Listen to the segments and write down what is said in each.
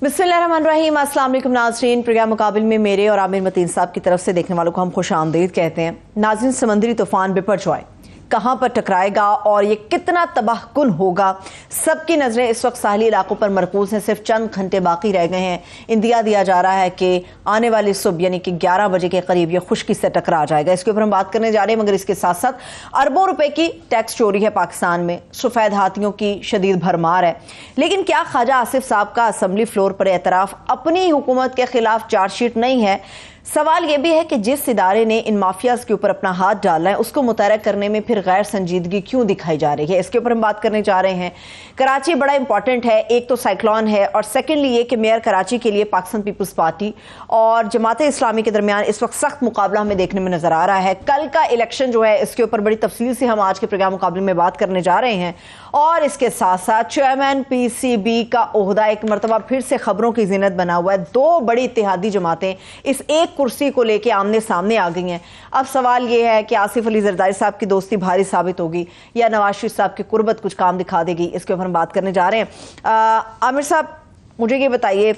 बिस्मिल्लाहिर्रहमानिर्रहीम। अस्सलाम वालेकुम नाज़रीन। प्रोग्राम मुकाबिल में मेरे और आमिर मतीन साहब की तरफ से देखने वालों को हम खुश आमदीद कहते हैं। नाज़रीन, समंदरी तूफान बिपरजॉय कहाँ पर टकराएगा और ये कितना तबाहकुन होगा, सबकी नजरें इस वक्त साहली इलाकों पर मरकूज हैं। सिर्फ चंद घंटे बाकी रह गए हैं। इंदिया दिया जा रहा है कि आने वाली सुबह यानी कि 11 बजे के करीब ये खुश्की से टकरा जाएगा। इसके ऊपर हम बात करने जा रहे हैं, मगर इसके साथ साथ अरबों रुपए की टैक्स चोरी है पाकिस्तान में, सफेद हाथियों की शदीद भरमार है। लेकिन क्या ख्वाजा आसिफ साहब का असम्बली फ्लोर पर एतराफ अपनी हुकूमत के खिलाफ चार्जशीट नहीं है? सवाल यह भी है कि जिस इदारे ने इन माफियाज के ऊपर अपना हाथ डाला है उसको मुतहरक करने में फिर गैर संजीदगी क्यों दिखाई जा रही है? इसके ऊपर हम बात करने जा रहे हैं। कराची बड़ा इंपॉर्टेंट है, एक तो साइक्लोन है और सेकेंडली ये कि मेयर कराची के लिए पाकिस्तान पीपल्स पार्टी और जमात इस्लामी के दरमियान इस वक्त सख्त मुकाबला हमें देखने में नजर आ रहा है। कल का इलेक्शन जो है इसके ऊपर बड़ी तफसील से हम आज के प्रोग्राम मुकाबले में बात करने जा रहे हैं। और इसके साथ साथ चेयरमैन PCB का ओहदा एक मरतबा फिर से खबरों की जीनत बना हुआ है। दो बड़ी इत्तेहादी जमातें इस एक कुर्सी को लेकर आमने सामने आ गई हैं। अब सवाल यह है कि आसिफ अली जरदारी साहब की दोस्ती भारी साबित होगी या नवाज शरीफ साहब की कुर्बत कुछ काम दिखा देगी? इसके ऊपर हम बात करने जा रहे हैं। आमिर साहब, मुझे ये बताइए,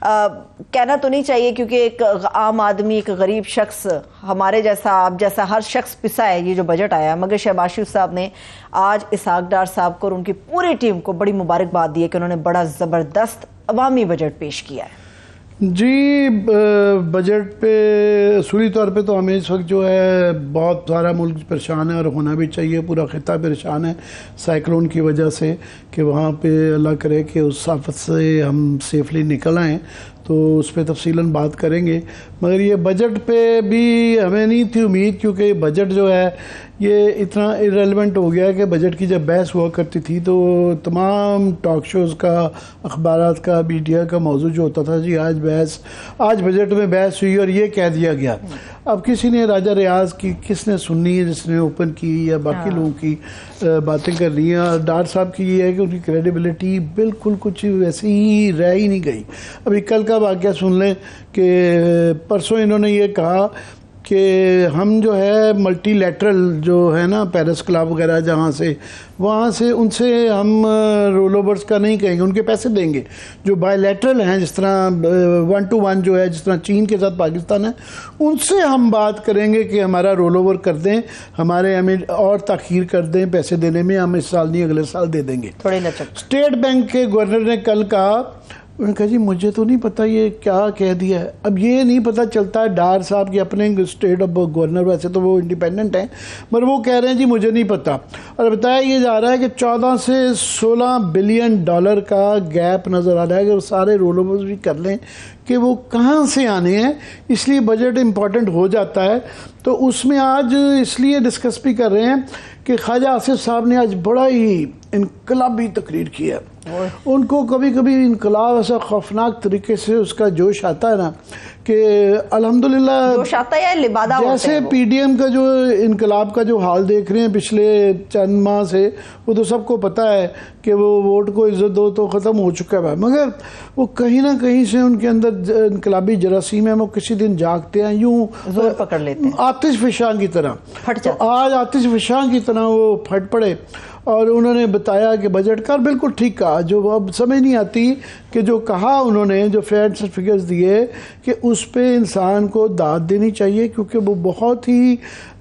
कहना तो नहीं चाहिए क्योंकि एक आम आदमी, एक गरीब शख्स, हमारे जैसा, आप जैसा हर शख्स पिसा है ये जो बजट आया, मगर शहबाज शरीफ साहब ने आज इसहाक डार साहब को और उनकी पूरी टीम को बड़ी मुबारकबाद दी है कि उन्होंने बड़ा ज़बरदस्त अवामी बजट पेश किया है। जी, बजट पे असूली तौर पे तो हमें इस वक्त जो है बहुत सारा मुल्क परेशान है और होना भी चाहिए। पूरा खिता परेशान है साइक्लोन की वजह से कि वहाँ पे अल्लाह करे कि उस आफत से हम सेफली निकल आएँ, तो उस पर तफसीलन बात करेंगे। मगर ये बजट पे भी हमें नहीं थी उम्मीद, क्योंकि बजट जो है ये इतना इरेलेवेंट हो गया है कि बजट की जब बहस हुआ करती थी तो तमाम टॉक शोज़ का, अखबारात का, मीडिया का मौजू जो होता था, जी आज बजट में बहस हुई और ये कह दिया गया। अब किसी ने राजा रियाज की किसने सुननी है, जिसने ओपन की या बाकी लोगों की बातें कर ली हैं। और डार साहब की ये है कि उनकी क्रेडिबिलिटी बिल्कुल कुछ वैसी ही रह ही नहीं गई। अभी कल का वाक़या सुन लें कि परसों इन्होंने ये कहा कि हम जो है मल्टीलैटरल जो है ना, पेरिस क्लब वगैरह जहाँ से, वहाँ से उनसे हम रोल ओवर्स का नहीं कहेंगे, उनके पैसे देंगे। जो बायलैटरल हैं, जिस तरह 1 to 1 जो है, जिस तरह चीन के साथ पाकिस्तान है, उनसे हम बात करेंगे कि हमारा रोल ओवर कर दें, हमें और ताख़ीर कर दें पैसे देने में, हम इस साल नहीं अगले साल दे देंगे। थोड़ी लचक। स्टेट बैंक के गवर्नर ने कल कहा, उन्होंने कहा जी मुझे तो नहीं पता ये क्या कह दिया है। अब ये नहीं पता चलता है डार साहब के अपने स्टेट ऑफ गवर्नर, वैसे तो वो इंडिपेंडेंट हैं, मगर वो कह रहे हैं जी मुझे नहीं पता। और बताया ये जा रहा है कि 14 से 16 बिलियन डॉलर का गैप नज़र आ रहा है कि वो सारे रोल ओवर्स भी कर लें कि वो कहाँ से आने हैं, इसलिए बजट इम्पॉर्टेंट हो जाता है। तो उसमें आज इसलिए डिस्कस भी कर रहे हैं कि ख्वाजा आसिफ साहब ने आज बड़ा ही इनकलाबी तकरीर की है। उनको कभी कभी इनकलाब ऐसा खौफनाक तरीके से उसका जोश आता है ना कि अल्हम्दुलिल्लाह जोश आता है या लिबादा जैसे PDM का जो इनकलाब का जो हाल देख रहे हैं पिछले चंद माह से, वो तो सबको पता है कि वो वोट को इज्जत दो तो ख़त्म हो चुका है, मगर वो कहीं ना कहीं से उनके अंदर इनकलाबी जरासीम है, वो किसी दिन जागते हैं, यूँ जोर पकड़ लेते हैं, आतिश फिशां की तरह फट जाते। तो आज आतिश फिशां की तरह वो फट पड़े और उन्होंने बताया कि बजट का बिल्कुल ठीक कहा। जो अब समझ नहीं आती कि जो कहा उन्होंने, जो फैक्ट्स और फिगर्स दिए कि उस पे इंसान को दाद देनी चाहिए, क्योंकि वो बहुत ही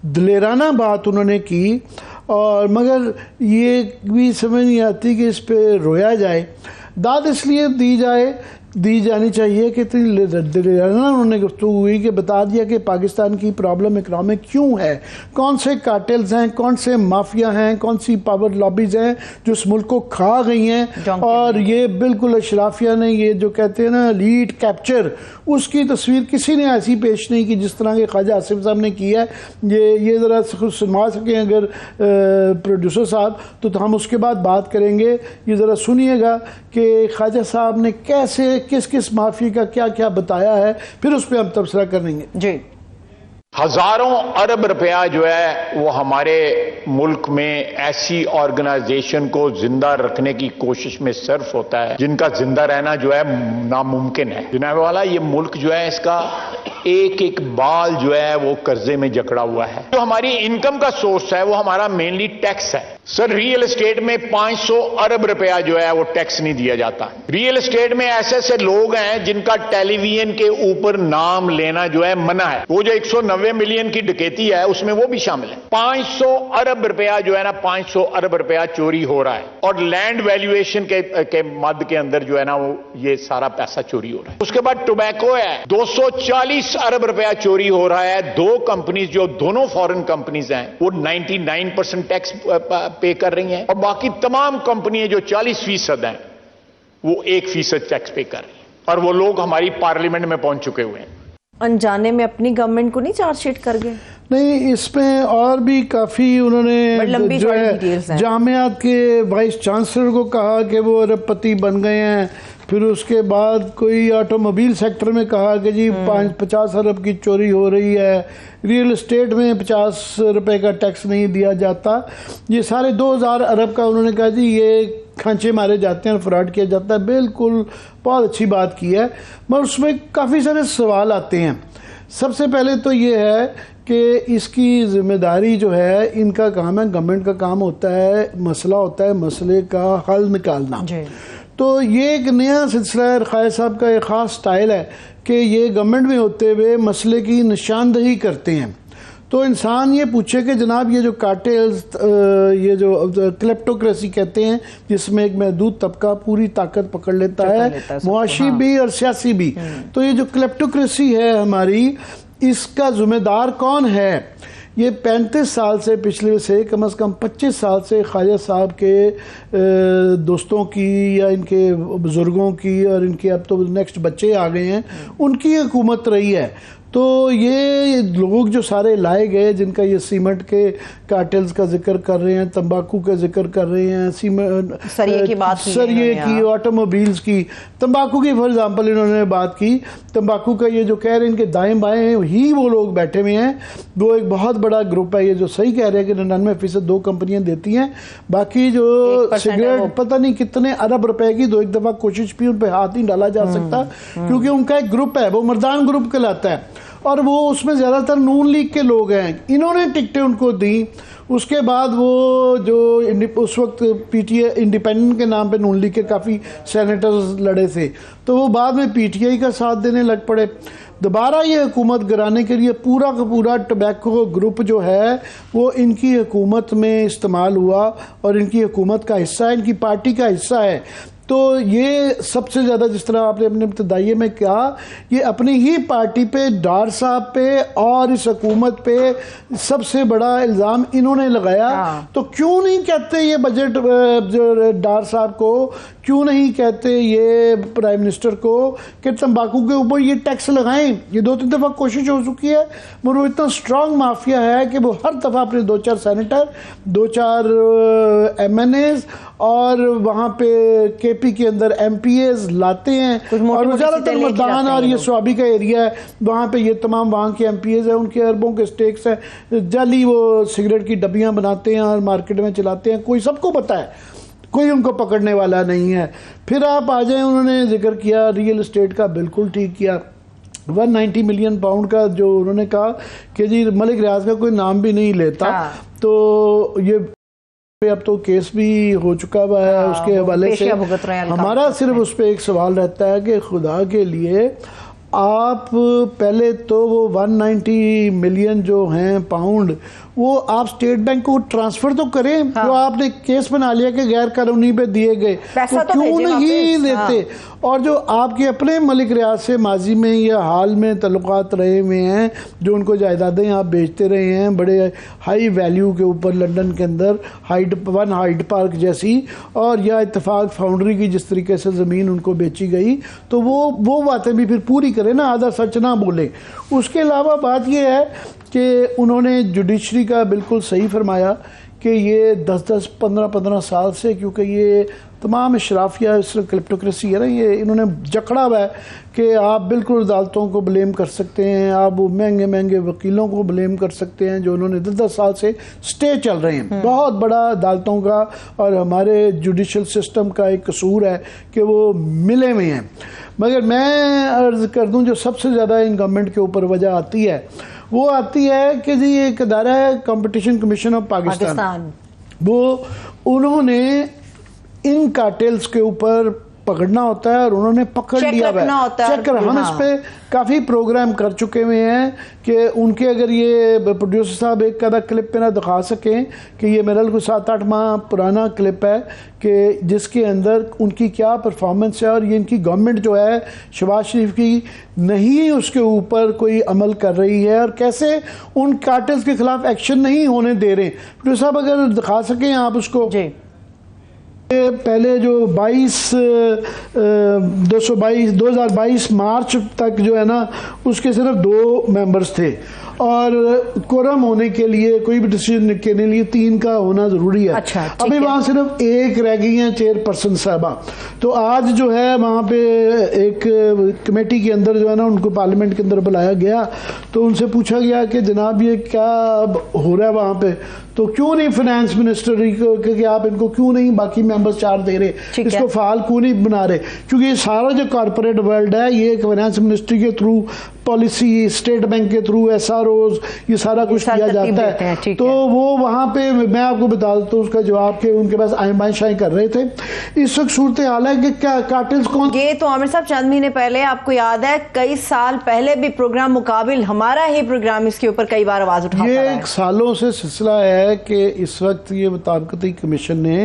दिलेराना बात उन्होंने की। और मगर ये भी समझ नहीं आती कि इस पे रोया जाए। दाद इसलिए दी जानी चाहिए कि इतनी दिलेराना उन्होंने गुफ्तगू हुई कि बता दिया कि पाकिस्तान की प्रॉब्लम इकनॉमिक क्यों है, कौन से कार्टेल्स हैं, कौन से माफिया हैं, कौन सी पावर लॉबीज हैं जो इस मुल्क को खा गई हैं। और ये बिल्कुल अशराफिया ने ये जो कहते हैं ना लीड कैप्चर, उसकी तस्वीर किसी ने ऐसी पेश नहीं की जिस तरह के ख्वाजा आसिफ साहब ने की है। ये ज़रा सुनवा सकें अगर प्रोड्यूसर साहब तो हम उसके बाद बात करेंगे। ये ज़रा सुनिएगा कि ख्वाजा साहब ने कैसे किस किस माफी का क्या क्या बताया है, फिर उस पर हम तबसरा करेंगे जी। हजारों अरब रुपया जो है वो हमारे मुल्क में ऐसी ऑर्गेनाइजेशन को जिंदा रखने की कोशिश में सर्फ होता है जिनका जिंदा रहना जो है नामुमकिन है। जनाब वाला, ये मुल्क जो है इसका एक एक बाल जो है वो कर्जे में जकड़ा हुआ है। जो हमारी इनकम का सोर्स है वो हमारा मेनली टैक्स है। सर, रियल एस्टेट में 500 अरब रुपया जो है वो टैक्स नहीं दिया जाता। रियल एस्टेट में ऐसे ऐसे लोग हैं जिनका टेलीविजन के ऊपर नाम लेना जो है मना है। वो जो 190 मिलियन की डकैती है उसमें वो भी शामिल है। 500 अरब रुपया जो है ना, 500 अरब रुपया चोरी हो रहा है और लैंड वैल्यूएशन के मद के अंदर जो है ना वो ये सारा पैसा चोरी हो रहा है। उसके बाद टोबैको है, 240 अरब रुपया चोरी हो रहा है। दो कंपनीज जो दोनों फॉरेन कंपनीज हैं वो 99% टैक्स पे कर रही हैं और बाकी तमाम कंपनियां जो 40% हैं वो 1% टैक्स पे कर रही हैं और वो लोग हमारी पार्लियामेंट में पहुंच चुके हुए हैं। अनजाने में अपनी गवर्नमेंट को नहीं चार्जशीट कर गए? नहीं, इसमें और भी काफी उन्होंने जो है जामियात के वाइस चांसलर को कहा कि वो अरबपति बन गए हैं। फिर उसके बाद कोई ऑटोमोबाइल सेक्टर में कहा कि जी 50 अरब की चोरी हो रही है। रियल एस्टेट में 50 रुपए का टैक्स नहीं दिया जाता। ये सारे 2000 अरब का उन्होंने कहा जी ये खांचे मारे जाते हैं, फ्रॉड किया जाता है। बिल्कुल बहुत अच्छी बात की है, मगर उसमें काफ़ी सारे सवाल आते हैं। सबसे पहले तो ये है कि इसकी जिम्मेदारी जो है, इनका काम है, गवर्नमेंट का काम होता है, मसला होता है, मसले का हल निकालना। तो ये एक नया सिलसिला है। खायर साहब का एक ख़ास स्टाइल है कि ये गवर्नमेंट में होते हुए मसले की निशानदही करते हैं। तो इंसान ये पूछे कि जनाब ये जो कार्टेल्स, ये जो क्लेप्टोक्रेसी कहते हैं जिसमें एक महदूद तबका पूरी ताकत पकड़ लेता है, मुआशी भी और सियासी भी, तो ये जो क्लेप्टोक्रेसी है हमारी, इसका जिम्मेदार कौन है? ये 35 साल से, पिछले से कम 25 साल से ख्वाजा साहब के दोस्तों की या इनके बुज़ुर्गों की और इनके अब तो नेक्स्ट बच्चे आ गए हैं, उनकी हुकूमत रही है। तो ये लोग जो सारे लाए गए, जिनका ये सीमेंट के कार्टेल्स का जिक्र कर रहे हैं, तंबाकू का जिक्र कर रहे हैं, सरिये की बात की, सरिये की, ऑटोमोबाइल्स की, तंबाकू की फॉर एग्जांपल इन्होंने बात की। तंबाकू का ये जो कह रहे हैं इनके दाएं बाएं ही वो लोग बैठे हुए हैं, वो एक बहुत बड़ा ग्रुप है। ये जो सही कह रहे हैं कि 99% दो कंपनियां देती हैं, बाकी जो सिगरेट पता नहीं कितने अरब रुपए की, दो एक दफा कोशिश भी उन पर हाथ नहीं डाला जा सकता, क्योंकि उनका एक ग्रुप है, वो मर्दान ग्रुप कहलाता है और वो उसमें ज़्यादातर नून लीग के लोग हैं। इन्होंने टिकटें उनको दी। उसके बाद वो जो उस वक्त पीटीआई इंडिपेंडेंट के नाम पे नून लीग के काफ़ी सेनेटर्स लड़े थे, तो वो बाद में पीटीआई का साथ देने लग पड़े। दोबारा ये हुकूमत गिराने के लिए पूरा का पूरा टोबैको ग्रुप जो है वो इनकी हुकूमत में इस्तेमाल हुआ और इनकी हुकूमत का हिस्सा है, इनकी पार्टी का हिस्सा है। तो ये सबसे ज़्यादा, जिस तरह आपने अपने इब्तिदाइये में कहा, ये अपनी ही पार्टी पे, डार साहब पे और इस हुकूमत पे सबसे बड़ा इल्ज़ाम इन्होंने लगाया। तो क्यों नहीं कहते ये बजट जो डार साहब को, क्यों नहीं कहते ये प्राइम मिनिस्टर को कि तंबाकू के ऊपर ये टैक्स लगाएं? ये 2-3 दफ़ा कोशिश हो चुकी है, मगर वो इतना स्ट्रॉन्ग माफिया है कि वो हर दफ़ा अपने 2-4 सेनेटर, 2-4 MNAs और वहाँ पे केपी के अंदर MPAs लाते हैं। और ज़्यादातर मर्दान और ये स्वाबी का एरिया है, वहाँ पे ये तमाम वहाँ के MPAs हैं, उनके अरबों के स्टेक्स हैं, जाली वो सिगरेट की डब्बियाँ बनाते हैं और मार्केट में चलाते हैं। कोई सबको पता है, कोई उनको पकड़ने वाला नहीं है। फिर आप आ जाएं, उन्होंने जिक्र किया रियल एस्टेट का, बिल्कुल ठीक किया। 190 मिलियन पाउंड का जो उन्होंने कहा कि जी मलिक रियाज का कोई नाम भी नहीं लेता, तो ये अब तो केस भी हो चुका हुआ है उसके हवाले से। हमारा सिर्फ उस पर एक सवाल रहता है कि खुदा के लिए आप पहले तो वो 190 मिलियन जो हैं पाउंड, वो आप स्टेट बैंक को ट्रांसफर तो करें। जो आपने केस बना लिया कि गैर कानूनी पे दिए गए, तो क्यों नहीं देते? और जो आपके अपने मलिक रियाज से माजी में या हाल में तल्लुकात रहे हुए हैं, जो उनको जायदादें आप बेचते रहे हैं बड़े हाई वैल्यू के ऊपर, लंदन के अंदर हाइड पार्क जैसी, और या इत्तेफाक फाउंड्री की जिस तरीके से ज़मीन उनको बेची गई, तो वो बातें भी फिर पूरी करें ना, आधा सच ना बोले। उसके अलावा बात यह है कि उन्होंने जुडिशरी का बिल्कुल सही फरमाया कि ये 10-10, 15-15 साल से, क्योंकि ये तमाम इशराफिया इस क्रिप्टोक्रेसी है ना, ये इन्होंने जकड़ा हुआ है कि आप बिल्कुल अदालतों को ब्लेम कर सकते हैं, आप महंगे महंगे वकीलों को ब्लेम कर सकते हैं जो उन्होंने 10-10 साल से स्टे चल रहे हैं। बहुत बड़ा अदालतों का और हमारे जुडिशल सिस्टम का एक कसूर है कि वो मिले हुए हैं। मगर मैं अर्ज कर दूं जो सबसे ज़्यादा इन गवर्नमेंट के ऊपर वजह आती है वो आती है कि जी एक अदारा है कंपटीशन कमीशन ऑफ पाकिस्तान, वो उन्होंने इन कार्टेल्स के ऊपर पकड़ना होता है और उन्होंने पकड़ लिया है, चेक कर। हम इस पे काफ़ी प्रोग्राम कर चुके हुए हैं कि उनके अगर ये प्रोड्यूसर साहब एक कदा क्लिप पे ना दिखा सकें कि ये मेरे को 7-8 माह पुराना क्लिप है कि जिसके अंदर उनकी क्या परफॉर्मेंस है और ये इनकी गवर्नमेंट जो है शहबाज शरीफ की नहीं उसके ऊपर कोई अमल कर रही है और कैसे उन कार्टेल्स के खिलाफ एक्शन नहीं होने दे रहे। प्रोड्यूसर साहब अगर दिखा सकें आप उसको जी। पहले जो 2022 मार्च तक जो है ना उसके सिर्फ 2 मेंबर्स थे और कोरम होने के लिए कोई भी डिसीजन के लिए 3 का होना जरूरी है। अच्छा, अभी वहाँ सिर्फ 1 रह गई है चेयरपर्सन साहबा। तो आज जो है वहाँ पे एक कमेटी के अंदर जो है ना उनको पार्लियामेंट के अंदर बुलाया गया तो उनसे पूछा गया कि जनाब ये क्या हो रहा है वहाँ पे, तो क्यों नहीं फाइनेंस मिनिस्टर कि आप इनको क्यों नहीं बाकी मेंबर्स 4 दे रहे, इसको फाल क्यों नहीं बना रहे, क्योंकि ये सारा जो कॉर्पोरेट वर्ल्ड है ये फाइनेंस मिनिस्ट्री के थ्रू पॉलिसी स्टेट बैंक के थ्रू SROs ये सारा कुछ किया जाता है। तो वो वहाँ पे मैं आपको बता देता हूँ उसका जवाब के उनके पास आयमाशाएं कर रहे थे। इस वक्त सूरत हाल है कि क्या कार्टेल्स कौन ये तो आमिर साहब चंद महीने पहले आपको याद है कई साल पहले भी प्रोग्राम मुकाबिल हमारा ही प्रोग्राम इसके ऊपर कई बार आवाज उठाता ये एक सालों से सिलसिला है कि इस वक्त ये मुताबिकती कमीशन ने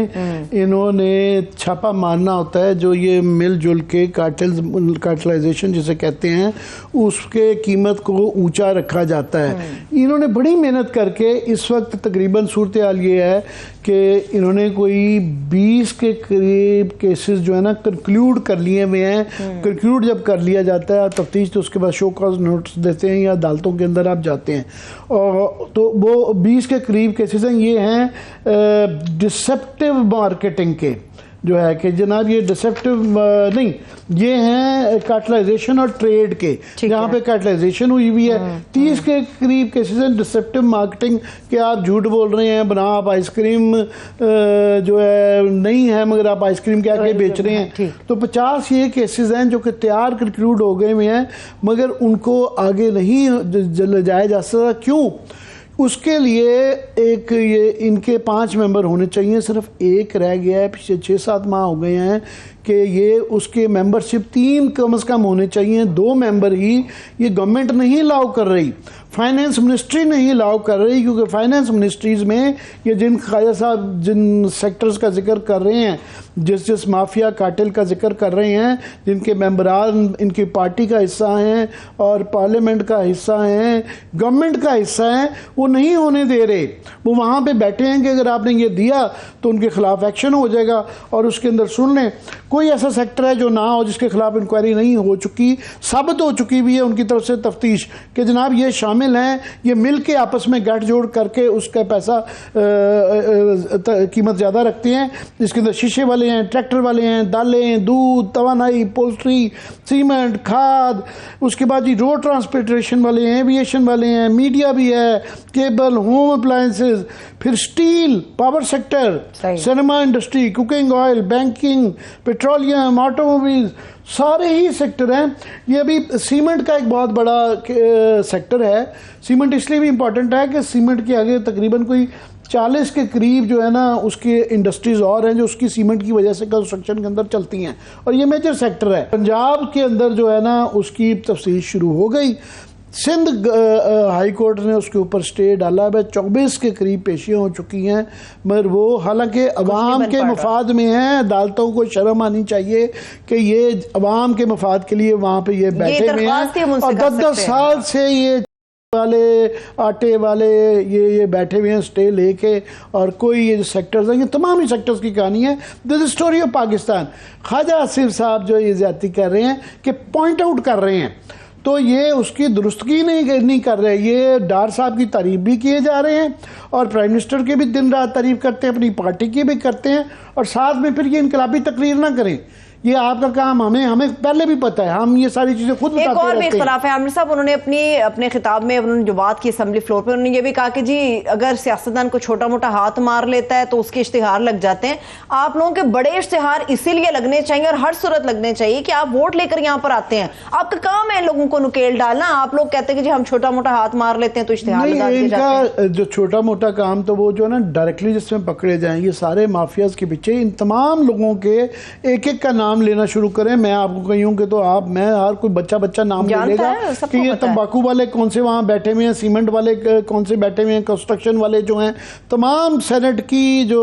इन्होंने छापा मारना होता है जो ये मिलजुल के कार्टेलाइजेशन जिसे कहते हैं उसके कीमत को ऊंचा रखा जाता है। इन्होंने बड़ी मेहनत करके इस वक्त तकरीबन सूरत हाल ये है कि इन्होंने कोई 20 के करीब केसेस जो है ना कंक्लूड कर लिए हुए हैं। कंक्लूड जब कर लिया जाता है तफ्तीश तो उसके बाद शो कॉज नोटिस देते हैं या अदालतों के अंदर आप जाते हैं और तो वो 20 के करीब केसेस हैं। ये हैं डिसेप्टिव मार्केटिंग के जो है कि जनाब ये डिसेप्टिव नहीं ये हैं कार्टेलाइजेशन और ट्रेड के जहाँ पे कार्टेलाइजेशन हुई हुई है। 30 के करीब केसेस हैं डिसेप्टिव मार्केटिंग के आप झूठ बोल रहे हैं बना आप आइसक्रीम जो है नहीं है मगर आप आइसक्रीम के आगे बेच रहे हैं। तो 50 ये केसेस हैं जो कि तैयार कंक्लूड हो गए हुए हैं मगर उनको आगे नहीं ले जाया जा सकता। क्यों? उसके लिए एक ये इनके 5 मेंबर होने चाहिए, सिर्फ 1 रह गया है। पिछले 6-7 माह हो गए हैं कि ये उसके मेंबरशिप 3 कम से कम होने चाहिए, 2 मेंबर ही ये गवर्नमेंट नहीं अलाउ कर रही, फाइनेंस मिनिस्ट्री नहीं अलाउ कर रही क्योंकि फाइनेंस मिनिस्ट्रीज़ में ये जिन ख्वाजा साहब जिन सेक्टर्स का जिक्र कर रहे हैं जिस माफिया कार्टेल का जिक्र कर रहे हैं जिनके मेंबरान इनकी पार्टी का हिस्सा हैं और पार्लियामेंट का हिस्सा हैं गवर्नमेंट का हिस्सा हैं वो नहीं होने दे रहे। वो वहाँ पे बैठे हैं कि अगर आपने ये दिया तो उनके खिलाफ एक्शन हो जाएगा और उसके अंदर सुन लें कोई ऐसा सेक्टर है जो ना हो जिसके खिलाफ इंक्वायरी नहीं हो चुकी, साबित हो चुकी भी है उनकी तरफ से तफ्तीश कि जनाब ये शामिल हैं, ये मिल के आपस में गठजोड़ करके उसका पैसा कीमत ज़्यादा रखते हैं। इसके अंदर शीशे वाले हैं, ट्रैक्टर वाले हैं, दालें, दूध, तवानाई, पोल्ट्री, सीमेंट, खाद, उसके बाद जी रोड ट्रांसपोर्टेशन वाले हैं, एविएशन वाले हैं, मीडिया भी है, केबल, होम अप्लायंसेज, फिर steel, power sector, cinema industry, cooking oil, banking, petroleum, automobile, सारे ही सेक्टर हैं। ये अभी सीमेंट का एक बहुत बड़ा सेक्टर है। सीमेंट इसलिए भी इम्पोर्टेंट है कि सीमेंट के आगे तकरीबन कोई 40 के करीब जो है ना उसके इंडस्ट्रीज और हैं जो उसकी सीमेंट की वजह से कंस्ट्रक्शन के अंदर चलती हैं और ये मेजर सेक्टर है। पंजाब के अंदर जो है ना उसकी तफसील शुरू हो गई। सिंध हाई कोर्ट ने उसके ऊपर स्टे डाला है। 24 के करीब पेशियाँ हो चुकी हैं मगर वो हालांकि अवाम के मफाद में हैं। अदालतों को शर्म आनी चाहिए कि ये अवाम के मफाद के लिए वहाँ पे ये बैठे हुए हैं और 10-10 साल से ये वाले आटे वाले ये बैठे हुए हैं स्टे लेके और कोई ये जो सेक्टर्स हैं ये तमाम ही सेक्टर्स की कहानी है। This story of Pakistan. Khawaja Asif साहब जो ये ज्यादती कर रहे हैं कि पॉइंट आउट कर रहे हैं तो ये उसकी दुरुस्तगी नहीं कर रहे। ये डार साहब की तारीफ भी किए जा रहे हैं और प्राइम मिनिस्टर की भी दिन रात तारीफ करते हैं, अपनी पार्टी की भी करते हैं और साथ में फिर ये इनकलाबी तकरीर ना करें ये आपका काम, हमें पहले भी पता है, हम ये सारी चीजें खुद बताते एक और भी रहते हैं। इख्तलाफ है आमिर साहब, उन्होंने अपने खिताब में उन्होंने जो बात की असेंबली फ्लोर पे, उन्होंने ये भी कहा कि जी अगर सियासतदान को छोटा मोटा हाथ मार लेता है तो उसके इश्तिहार लग जाते हैं। आप लोगों के बड़े इश्तिहार इसीलिए लगने चाहिए और हर सूरत लगने चाहिए कि आप वोट लेकर यहाँ पर आते हैं, आपका काम है लोगों को नुकेल डालना। आप लोग कहते हैं कि जी हम छोटा मोटा हाथ मार लेते हैं तो इश्तिहार लगा दिए जाते हैं। इनका जो छोटा मोटा काम तो वो जो है ना डायरेक्टली जिसमें पकड़े जाएंगे सारे माफियाज के पीछे, इन तमाम लोगों के एक एक का नाम लेना शुरू करें। मैं आपको कहूँ कि तो मैं हर कोई बच्चा नाम ले लेगा कि ये तंबाकू वाले कौन से वहाँ बैठे हुए हैं, सीमेंट वाले कौन से बैठे हुए हैं, कंस्ट्रक्शन वाले जो हैं, तमाम सेनेट की जो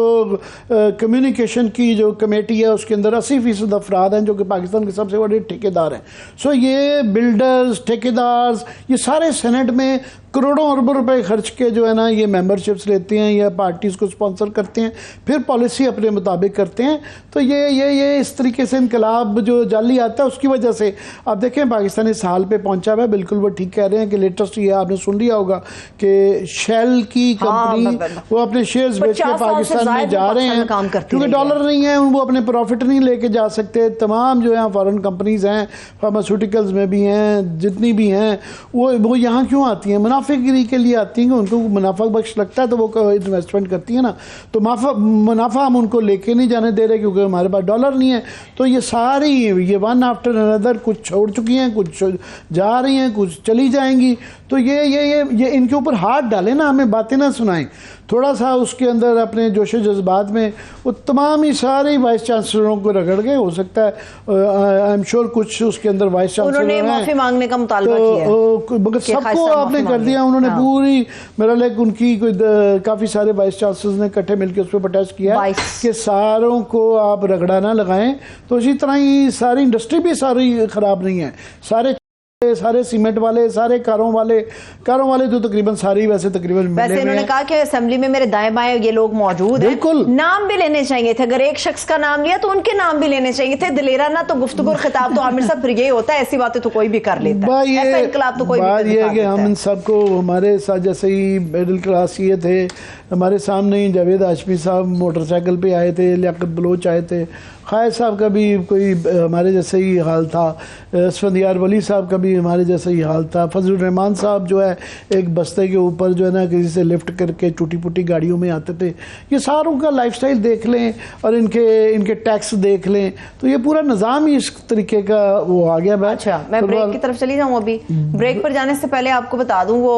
कम्युनिकेशन की जो कमेटी है उसके अंदर 80% अफराद हैं जो कि पाकिस्तान के सबसे बड़े ठेकेदार हैं। सो ये बिल्डर्स, ठेकेदार, ये सारे सेनेट में करोड़ों अरबों रुपए खर्च के जो है ना ये मेंबरशिप्स लेते हैं या पार्टीज को स्पॉन्सर करते हैं, फिर पॉलिसी अपने मुताबिक करते हैं। तो ये इस तरीके से इनकलाब जो जाली आता है उसकी वजह से आप देखें पाकिस्तान इस हाल पे पहुंचा हुआ है। बिल्कुल वो ठीक कह रहे हैं कि लेटेस्ट ये आपने सुन लिया होगा कि शेल की कंपनी वो अपने शेयर्स बेच के पाकिस्तान में जा रहे हैं क्योंकि डॉलर नहीं है, वो अपने प्रॉफिट नहीं लेके जा सकते। तमाम जो है फॉरेन कंपनीज हैं, फार्मास्यूटिकल्स में भी हैं, जितनी भी हैं वो यहाँ क्यों आती हैं? मुनाफेगिरी के लिए आती हैं कि उनको मुनाफा बख्श लगता है तो वो इन्वेस्टमेंट करती है ना। तो मुनाफा हम उनको लेके नहीं जाने दे रहे क्योंकि हमारे पास डॉलर नहीं है। तो ये सारी ये वन आफ्टर अनदर कुछ छोड़ चुकी हैं, कुछ जा रही हैं, कुछ चली जाएंगी। तो ये इनके ऊपर हाथ डालें ना, हमें बातें ना सुनाएं। थोड़ा सा उसके अंदर अपने जोश जज्बात में वो तमाम ही सारे वाइस चांसलरों को रगड़ गए। हो सकता है आई एम श्योर कुछ उसके अंदर वाइस चांसलर उन्होंने माफी मांगने का मुतालबा किया है, मगर सबको आपने कर दिया। उन्होंने पूरी मेरा लाइक उनकी काफी सारे वाइस चांसलर्स ने इकट्ठे मिलकर उस पर प्रोटेस्ट किया कि सारों को आप रगड़ा ना लगाएं। तो इसी तरह ही सारी इंडस्ट्री भी सारी खराब नहीं है, सारे सीमेंट वाले, सारे कारों वाले तो तकरीबन सारी वैसे इन्होंने कहा कि असेंबली में मेरे दाएं बाएं ये लोग मौजूद हैं, बिल्कुल नाम भी लेने चाहिए थे। अगर एक शख्स का नाम लिया तो उनके नाम भी लेने चाहिए थे। दिलेरा ना तो गुफ्तगू और खिताब तो आमिर साहब फिर ये होता है, ऐसी बातें तो कोई भी कर लेता है, ऐसा इनकलाब तो कोई भी कर लेता है। बात ये है कि हम इन सबको हमारे साथ जैसे ही मिडिल क्लास ये थे, हमारे सामने ही जावेद हाशमी साहब मोटरसाइकिल पे आए थे, लियाकत बलोच आए थे, खायद साहब का भी कोई हमारे जैसे ही हाल था, असफंदियार वली साहब का भी हमारे जैसा ही हाल था, फजलुर रहमान साहब जो है एक बस्ते के ऊपर जो है ना किसी से लिफ्ट करके टूटी फूटी गाड़ियों में आते थे। ये सारों का लाइफस्टाइल देख लें और इनके टैक्स देख लें तो ये पूरा निज़ाम ही इस तरीके का वो आ गया। अच्छा, मैं ब्रेक की तरफ चली जाऊँ। अभी ब्रेक पर जाने से पहले आपको बता दूं वो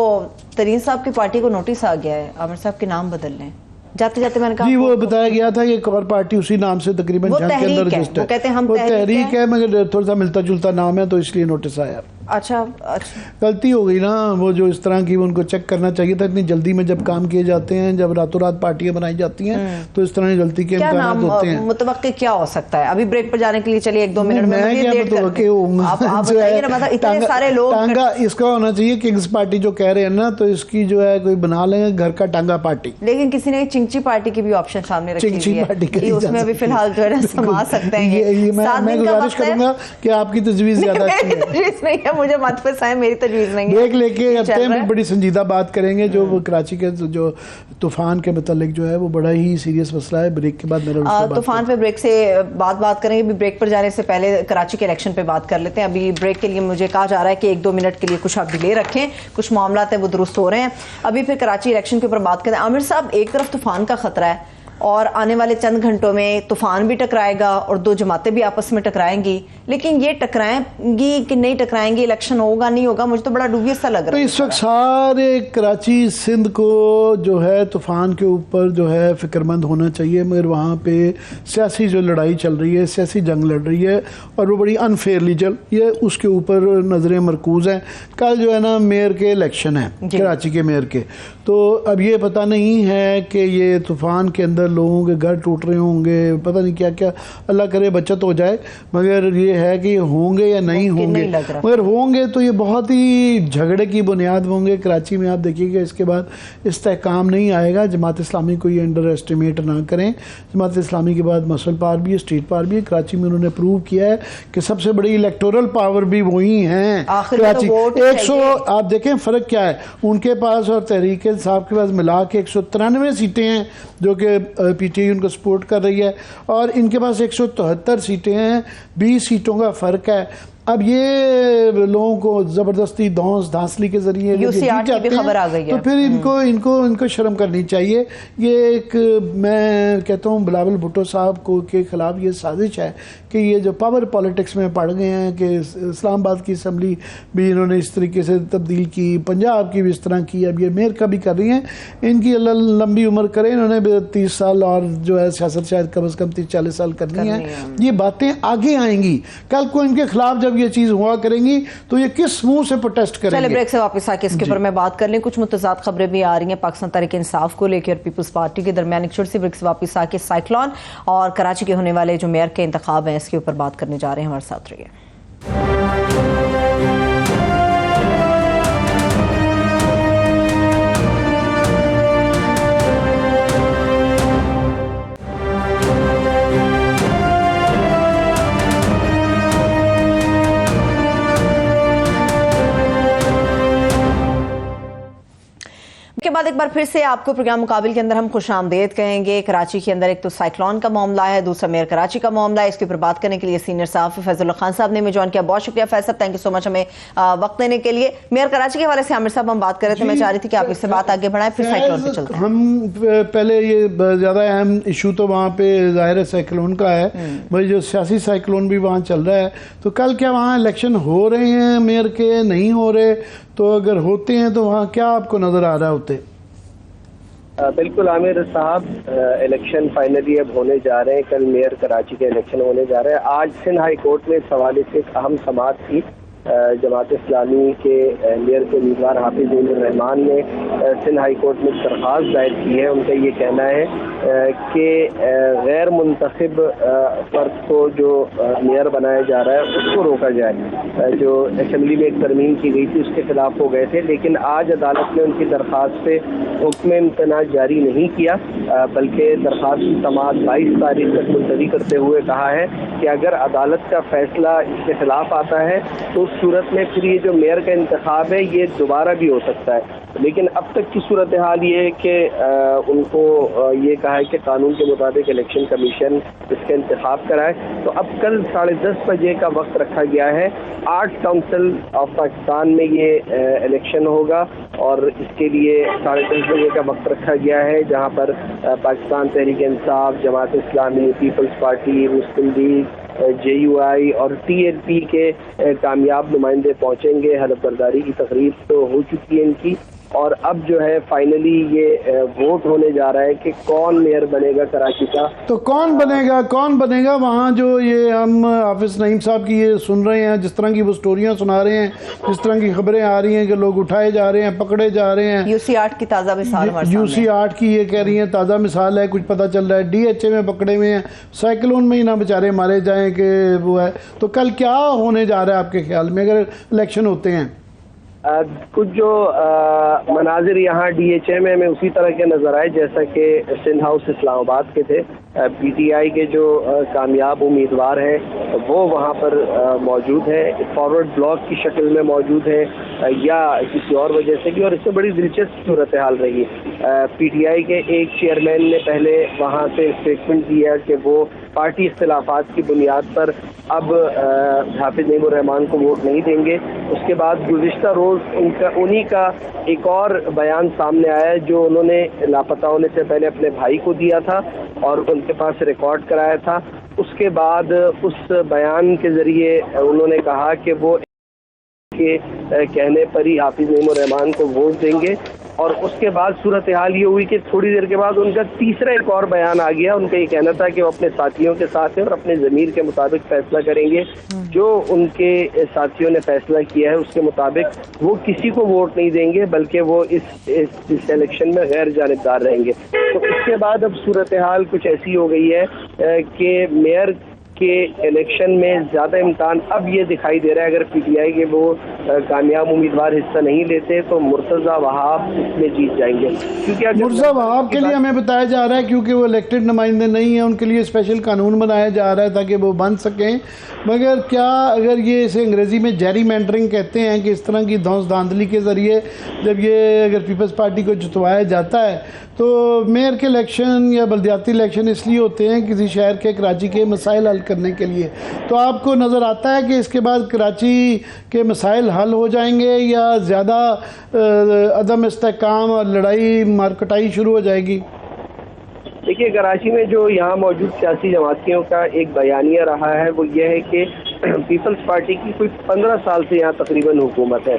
तरीन साहब की पार्टी को नोटिस आ गया है, आमिर साहब के नाम बदल लें। जाते जाते मैंने कहा जी वो बताया गया था कि एक और पार्टी उसी नाम से तकरीबन जंग के अंदर रजिस्टर्ड, वो कहते हैं हम तहरीक है मगर थोड़ा सा मिलता जुलता नाम है तो इसलिए नोटिस आया। अच्छा गलती हो गई ना, वो जो इस तरह की उनको चेक करना चाहिए था। इतनी जल्दी में जब काम किए जाते हैं, जब रातों रात पार्टियां बनाई जाती हैं तो इस तरह की गलती के इम्कान होते हैं। मुतवक्किल क्या हो सकता है? अभी ब्रेक पर जाने के लिए चलिए 1-2 मिनट में इतने सारे लोग टांगा इसका होना चाहिए किंग्स पार्टी जो कह रहे हैं ना, तो इसकी जो है कोई बना लेंगे घर का टांगा पार्टी। लेकिन किसी ने चिंची पार्टी की भी ऑप्शन सामने रखी है, उसमें अभी फिलहाल जो है समा सकते हैं। मैं गुजारिश करूंगा कि आपकी तजवीज ज्यादा नहीं है, मुझे मत फंसाएं, मेरी तजवीज नहीं है। ब्रेक लेके आते हैं, बड़ी संजीदा बात करेंगे जो कराची के जो तूफान के मतलब जो है वो बड़ा ही सीरियस मसला है। ब्रेक के बाद मेरा तूफान पे ब्रेक से बात करेंगे। अभी ब्रेक पर जाने से पहले कराची के इलेक्शन पे बात कर लेते हैं। अभी ब्रेक के लिए मुझे कहा जा रहा है कि 1-2 मिनट के लिए कुछ आप डिले रखें, कुछ मामला है वो दुरुस्त हो रहे हैं। अभी फिर कराची इलेक्शन के ऊपर बात करें। आमिर साहब, एक तरफ तूफान का खतरा है और आने वाले चंद घंटों में तूफान भी टकराएगा और 2 जमातें भी आपस में टकराएंगी, लेकिन ये टकराएंगी कि नहीं टकराएंगी, इलेक्शन होगा नहीं होगा, मुझे तो बड़ा डूबियस सा लग रहा है। तो इस वक्त सारे कराची सिंध को जो है तूफान के ऊपर जो है फिक्रमंद होना चाहिए, मगर वहाँ पे सियासी जो लड़ाई चल रही है, सियासी जंग लड़ रही है और वो बड़ी अनफेयरली चल रही है, उसके ऊपर नजरें मरकूज हैं। कल जो है ना मेयर के इलेक्शन है, कराची के मेयर के, तो अब ये पता नहीं है कि ये तूफान के अंदर लोगों के घर टूट रहे होंगे, पता नहीं क्या क्या, अल्लाह करे बचत हो जाए, मगर ये है कि होंगे या नहीं होंगे, मगर होंगे तो ये बहुत ही झगड़े की बुनियाद होंगे कराची में। आप देखिएगा इसके बाद इस्तेहकाम नहीं आएगा। जमात इस्लामी को ये अंडर एस्टिमेट ना करें। जमात इस्लामी के बाद मसल पावर भी है, स्टेट पावर भी है। कराची में उन्होंने प्रूव किया है कि सबसे बड़ी इलेक्टोरल पावर भी वही हैं कराची। 100 आप देखें फ़र्क क्या है उनके पास और तहरीक साहब के पास मिला के 193 सीटें हैं जो कि पीटीआई उनको सपोर्ट कर रही है और इनके पास 173 सीटें हैं, 20 सीटों का फ़र्क है। अब ये लोगों को जबरदस्ती धौंस धांसली के जरिए खबर आ गई है, तो फिर इनको शर्म करनी चाहिए। ये एक मैं कहता हूँ बिलावल भुट्टो साहब को के खिलाफ ये साजिश है कि ये जो पावर पॉलिटिक्स में पड़ गए हैं कि इस्लामाबाद की असम्बली भी इन्होंने इस तरीके से तब्दील की, पंजाब की भी इस तरह की, अब ये मेयर का भी कर रही हैं। इनकी लंबी उम्र करें, इन्होंने भी 30 साल और जो है सियासत शायद कम से कम 30-40 साल करनी है। ये बातें आगे आएंगी, कल को इनके खिलाफ जब ये चीज हुआ करेंगी तो ये किस मुंह से प्रोटेस्ट करेंगे। चलिए ब्रेक से वापस आके इसके ऊपर मैं बात कर लें। कुछ मुतजाद खबरें भी आ रही हैं पाकिस्तान तहरीक इंसाफ को लेकर पीपल्स पार्टी के दरमियान। एक छोटी सी ब्रेक से वापस आके साइक्लोन और कराची के होने वाले जो मेयर के इंतखाब हैं इसके ऊपर बात करने जा रहे हैं। हमारे साथ रहिए। के बाद एक बार फिर से आपको प्रोग्राम मुकाबिल के अंदर हम खुशामदीद कहेंगे। कराची के अंदर एक तो साइक्लोन का मामला है, दूसरा मेयर कराची का मामला है। इसके ऊपर बात करने के लिए सीनियर सहाफ़ी फैजुल्लाह खान साहब ने हमें ज्वाइन किया। बहुत शुक्रिया फैज साहब, थैंक यू सो मच हमें वक्त देने के लिए। मेयर कराची के हवाले से आमिर साहब हम बात कर रहे थे, मैं चाह रही थी कि आप इससे बात आगे बढ़ाएं, फिर साइक्लोन पे चलते हैं। हम पहले ये ज्यादा अहम इशू तो वहाँ पे जाहिर है साइक्लोन का है, भाई जो सियासी साइक्लोन भी वहाँ चल रहा है। तो कल क्या वहाँ इलेक्शन हो रहे हैं मेयर के, नहीं हो रहे? तो अगर होते हैं तो वहाँ क्या आपको नजर आ रहा होते? बिल्कुल आमिर साहब, इलेक्शन फाइनली अब होने जा रहे हैं। कल मेयर कराची के इलेक्शन होने जा रहे हैं। आज सिंध हाई कोर्ट में इस हवाले से एक अहम समाअत थी। जमात इस्लामी के मेयर के उम्मीदवार हाफिज नईमुर रहमान ने सिंध हाई कोर्ट में दरख्वास्त दायर की है। उनका ये कहना है कि गैर मुंतखब फर्द को जो मेयर बनाया जा रहा है उसको रोका जाए। जो असम्बली में एक तरमीम की गई थी उसके खिलाफ हो गए थे, लेकिन आज अदालत ने उनकी दरख्वास्त पे हुक्म इम्तना जारी नहीं किया, बल्कि दरख्वास्त की समाअत 22 तारीख तक मुलतवी करते हुए कहा है कि अगर अदालत का फैसला इसके खिलाफ आता है तो उस सूरत में फिर ये जो मेयर का इंतखाब है ये दोबारा भी हो सकता है। लेकिन अब तक की सूरत हाल ये है कि उनको ये कहा है कि कानून के मुताबिक इलेक्शन कमीशन इसका इंतखाब कराए। तो अब कल 10:30 बजे का वक्त रखा गया है। आर्ट काउंसिल ऑफ पाकिस्तान में ये इलेक्शन होगा और इसके लिए 10:30 बजे का वक्त रखा गया है, जहाँ पर पाकिस्तान तहरीक इंसाफ, जमात इस्लामी, पीपल्स पार्टी, मुस्लिम लीग, JUI और TLP के कामयाब नुमाइंदे पहुंचेंगे। हलफ बर्दारी की तकरीब तो हो चुकी है इनकी और अब जो है फाइनली ये वोट होने जा रहा है कि कौन मेयर बनेगा कराची का। तो कौन बनेगा वहाँ? जो ये हम हाफिज नईम साहब की ये सुन रहे हैं, जिस तरह की वो स्टोरियाँ सुना रहे हैं, जिस तरह की खबरें आ रही हैं कि लोग उठाए जा रहे हैं, पकड़े जा रहे हैं। UC8 की ताज़ा मिसाल, UC8 की ये कह रही है ताज़ा मिसाल है, कुछ पता चल रहा है DHA में पकड़े हुए हैं, साइक्लोन में ही ना बेचारे मारे जाएं कि वो है। तो कल क्या होने जा रहा है आपके ख्याल में अगर इलेक्शन होते हैं? कुछ जो मनाजिर यहाँ DHA में हमें उसी तरह के नजर आए जैसा कि सिंध हाउस इस्लामाबाद के थे। PTI के जो कामयाब उम्मीदवार हैं वो वहाँ पर मौजूद हैं, फॉरवर्ड ब्लॉक की शक्ल में मौजूद हैं या किसी और वजह से भी। और इससे बड़ी दिलचस्प सूरत हाल रही। PTI के एक चेयरमैन ने पहले वहाँ से स्टेटमेंट दिया कि वो पार्टी इख्तिलाफात की बुनियाद पर अब हाफिज नईमुर रहमान को वोट नहीं देंगे। उसके बाद गुज़िश्ता रोज़ उन्हीं का एक और बयान सामने आया जो उन्होंने लापता होने से पहले अपने भाई को दिया था और उनके पास रिकॉर्ड कराया था। उसके बाद उस बयान के ज़रिए उन्होंने कहा कि वो के कहने पर ही हाफिज नईमुर रहमान को वोट देंगे। और उसके बाद सूरत हाल ये हुई कि थोड़ी देर के बाद उनका तीसरा एक और बयान आ गया। उनका ये कहना था कि वो अपने साथियों के साथ हैं और अपने ज़मीर के मुताबिक फैसला करेंगे। जो उनके साथियों ने फैसला किया है उसके मुताबिक वो किसी को वोट नहीं देंगे, बल्कि वो इस इलेक्शन में गैर जानिबदार रहेंगे। तो इसके बाद अब सूरत हाल कुछ ऐसी हो गई है कि मेयर के इलेक्शन में ज़्यादा इम्कान अब ये दिखाई दे रहा है, अगर PTI के वो कामयाब उम्मीदवार हिस्सा नहीं लेते तो मुर्तज़ा वहाब इसमें जीत जाएंगे, क्योंकि अगर मुर्तज़ा वहाब के लिए हमें बताया जा रहा है क्योंकि वो इलेक्टेड नुमाइंदे नहीं है, उनके लिए स्पेशल कानून बनाया जा रहा है ताकि वो बन सकें। मगर क्या अगर ये इसे अंग्रेज़ी में जेरीमैंडरिंग कहते हैं कि इस तरह की धौंस धांधली के ज़रिए जब ये अगर पीपल्स पार्टी को जितवाया जाता है तो मेयर के इलेक्शन या बल्दियाती इलेक्शन इसलिए होते हैं किसी शहर के, कराची के मसाइल हल करने के लिए, तो आपको नज़र आता है कि इसके बाद कराची के मसाइल हल हो जाएंगे या ज़्यादा अदम इस्तेहकाम और लड़ाई मारकटाई शुरू हो जाएगी? देखिए, कराची में जो यहाँ मौजूद सियासी जमातियों का एक बयानिया रहा है वो ये है कि पीपल्स पार्टी की कोई 15 साल से यहाँ तकरीबन हुकूमत है।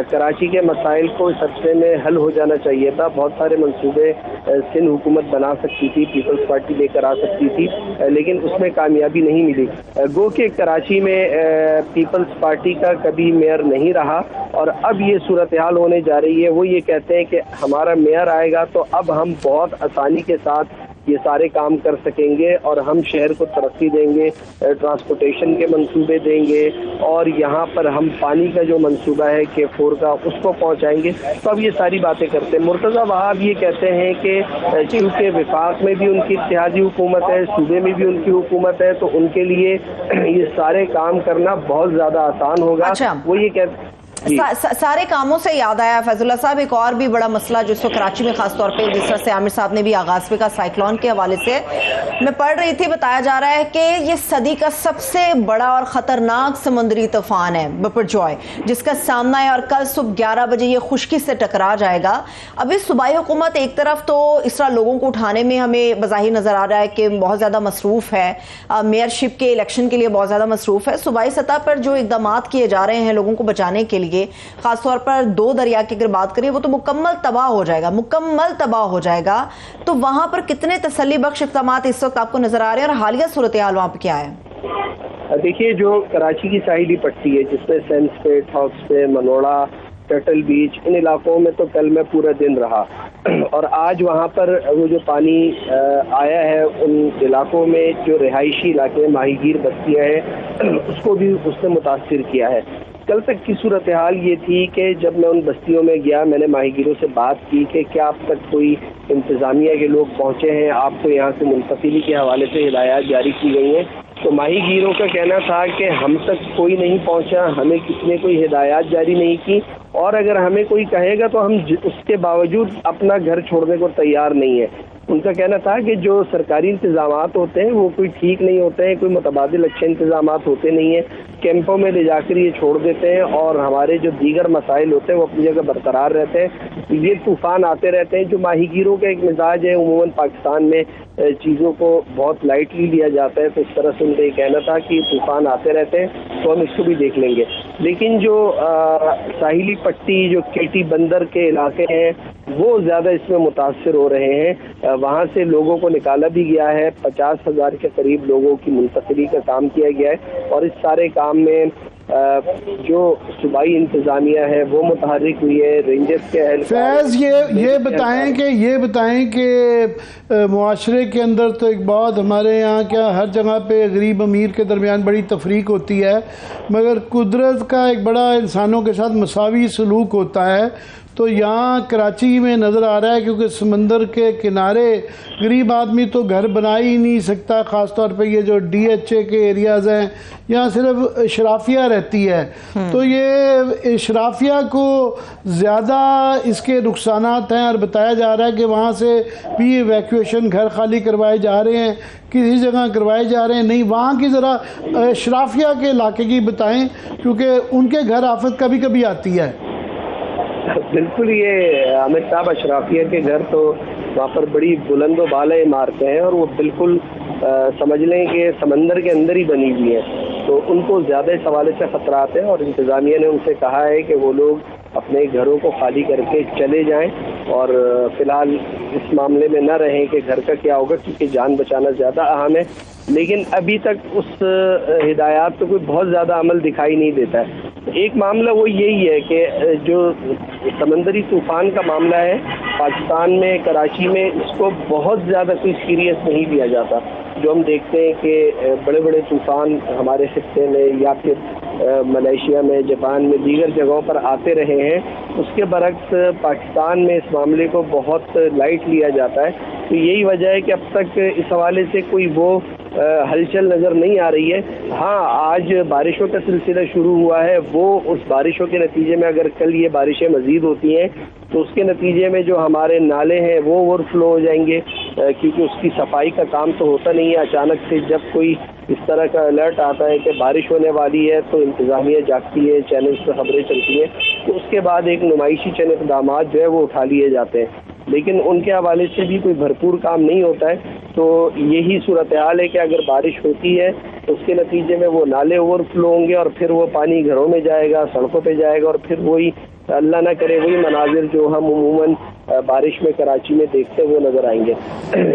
कराची के मसाइल को इस हफ्ते में हल हो जाना चाहिए था। बहुत सारे मंसूबे सिंध हुकूमत बना सकती थी, पीपल्स पार्टी लेकर आ सकती थी, लेकिन उसमें कामयाबी नहीं मिली। गो के कराची में पीपल्स पार्टी का कभी मेयर नहीं रहा और अब ये सूरत हाल होने जा रही है। वो ये कहते हैं कि हमारा मेयर आएगा तो अब हम बहुत आसानी के साथ ये सारे काम कर सकेंगे और हम शहर को तरक्की देंगे, ट्रांसपोर्टेशन के मंसूबे देंगे और यहाँ पर हम पानी का जो मंसूबा है K4 का उसको पहुँचाएंगे। तो अब ये सारी बातें करते हैं। मुर्तज़ा वहाब ये कहते हैं कि चूँकि विफाक में भी उनकी इत्तेहादी हुकूमत है, सूबे में भी उनकी हुकूमत है, तो उनके लिए ये सारे काम करना बहुत ज़्यादा आसान होगा। अच्छा। वो ये कहते सारे कामों से याद आया फैजुल्ला साहब, एक और भी बड़ा मसला जो इस वक्त कराची में खासतौर पे जिस तरह से आमिर साहब ने भी आगाज पे का साइक्लोन के हवाले से मैं पढ़ रही थी, बताया जा रहा है कि ये सदी का सबसे बड़ा और खतरनाक समुद्री तूफान है बिपरजॉय, जिसका सामना है और कल सुबह 11 बजे ये खुश्की से टकरा जाएगा। अभी सूबाई हुकूमत एक तरफ तो इस तरह लोगों को उठाने में हमें बज़ाहिर नजर आ रहा है कि बहुत ज्यादा मसरूफ है, मेयरशिप के इलेक्शन के लिए बहुत ज्यादा मसरूफ है। सूबाई सतह पर जो इकदाम किए जा रहे हैं लोगों को बचाने के लिए, खासतौर पर 2 दरिया की अगर बात करें वो तो मुकम्मल तबाह हो जाएगा। तो वहां पर कितने तसल्ली बख्श इक़दाम इस वक्त आपको नजर आ रहे हैं और हालिया सूरत हाल वहां पर क्या है? देखिए, जो कराची की साहिली पट्टी है जिसमें सेंस पे, हॉक्स पे, मनोड़ा, टर्टल बीच, इन इलाकों में तो कल मैं पूरा दिन रहा और आज वहाँ पर वो जो पानी आया है उन इलाकों में जो रिहायशी इलाके माहीगीर बस्तियाँ हैं उसको भी उसने मुतासिर किया है। कल तक की सूरत हाल ये थी कि जब मैं उन बस्तियों में गया, मैंने माहीगीरों से बात की कि क्या अब तक कोई इंतज़ामिया के लोग पहुँचे हैं, आपको यहाँ से मुंतकिली के हवाले से हिदायत जारी की गई हैं। तो माहीगीरों का कहना था कि हम तक कोई नहीं पहुँचा, हमें किसी ने कोई हिदायत जारी नहीं की और अगर हमें कोई कहेगा तो हम उसके बावजूद अपना घर छोड़ने को तैयार नहीं है। उनका कहना था कि जो सरकारी इंतजामात होते हैं वो कोई ठीक नहीं होते हैं, कोई मुतबादिल अच्छे इंतजामात होते नहीं हैं, कैंपों में ले जाकर ये छोड़ देते हैं और हमारे जो दीगर मसाइल होते हैं वो अपनी जगह बरकरार रहते हैं। ये तूफ़ान आते रहते हैं। जो माहीगीरों का एक मिजाज है, उमूमन पाकिस्तान में चीज़ों को बहुत लाइटली लिया जाता है, तो इस तरह से उनका ये कहना था कि तूफ़ान आते रहते हैं तो हम इसको भी देख लेंगे। लेकिन जो साहिली पट्टी, जो केटी बंदर के इलाके हैं वो ज़्यादा इसमें मुतासर हो रहे हैं। वहाँ से लोगों को निकाला भी गया है, 50,000 के करीब लोगों की मुंतकिली का काम किया गया है और इस सारे काम में जो सूबाई इंतजामिया है वो मुतहर्रिक हुई है, रेंजर्स के फैज़ ये बताएं कि मुआशरे के अंदर तो एक बहुत हमारे यहाँ क्या हर जगह पे गरीब अमीर के दरमियान बड़ी तफरीक होती है, मगर कुदरत का एक बड़ा इंसानों के साथ मसावी सलूक होता है। तो यहाँ कराची में नज़र आ रहा है क्योंकि समंदर के किनारे गरीब आदमी तो घर बना ही नहीं सकता, ख़ास तौर पे ये जो DHA के एरियाज़ हैं यहाँ सिर्फ इशराफिया रहती है। तो ये इशराफिया को ज़्यादा इसके नुकसानात हैं और बताया जा रहा है कि वहाँ से भी इवैक्यूएशन घर खाली करवाए जा रहे हैं, किसी जगह करवाए जा रहे हैं नहीं। वहाँ की ज़रा इशराफिया के इलाके की बताएं क्योंकि उनके घर आफत कभी कभी आती है। बिल्कुल, ये आमिर साहब अशराफिया के घर तो वहाँ पर बड़ी बुलंदो बाला इमारतें हैं और वो बिल्कुल समझ लें कि समंदर के अंदर ही बनी हुई है, तो उनको ज़्यादा इस हवाले से ख़तरात हैं और इंतज़ामिया ने उनसे कहा है कि वो लोग अपने घरों को खाली करके चले जाएं और फ़िलहाल इस मामले में न रहें कि घर का क्या होगा, क्योंकि जान बचाना ज़्यादा अहम है। लेकिन अभी तक उस हिदायत पे कोई बहुत ज़्यादा अमल दिखाई नहीं देता है। एक मामला वो यही है कि जो समंदरी तूफ़ान का मामला है पाकिस्तान में, कराची में, इसको बहुत ज़्यादा कोई सीरियस नहीं लिया जाता। जो हम देखते हैं कि बड़े बड़े तूफ़ान हमारे खित्ते में या फिर मलेशिया में, जापान में, दीगर जगहों पर आते रहे हैं, उसके बरक्स पाकिस्तान में इस मामले को बहुत लाइट लिया जाता है। तो यही वजह है कि अब तक इस हवाले से कोई वो हलचल नज़र नहीं आ रही है। हाँ, आज बारिशों का सिलसिला शुरू हुआ है, वो उस बारिशों के नतीजे में अगर कल ये बारिशें मज़ीद होती हैं तो उसके नतीजे में जो हमारे नाले हैं वो ओवरफ्लो हो जाएंगे, क्योंकि उसकी सफाई का काम तो होता नहीं है। अचानक से जब कोई इस तरह का अलर्ट आता है कि बारिश होने वाली है तो इंतज़ामिया जागती है, चैनल्स पर खबरें चलती हैं, तो उसके बाद एक नुमाइशी चंद इक़दाम जो है वो उठा लिए जाते हैं, लेकिन उनके हवाले से भी कोई भरपूर काम नहीं होता है। तो यही सूरत हाल है कि अगर बारिश होती है तो उसके नतीजे में वो नाले ओवरफ्लो होंगे और फिर वो पानी घरों में जाएगा, सड़कों पे जाएगा, और फिर वही अल्लाह ना करे वही मनाजिर जो हम उमूमन बारिश में कराची में देखते हुए नजर आएंगे।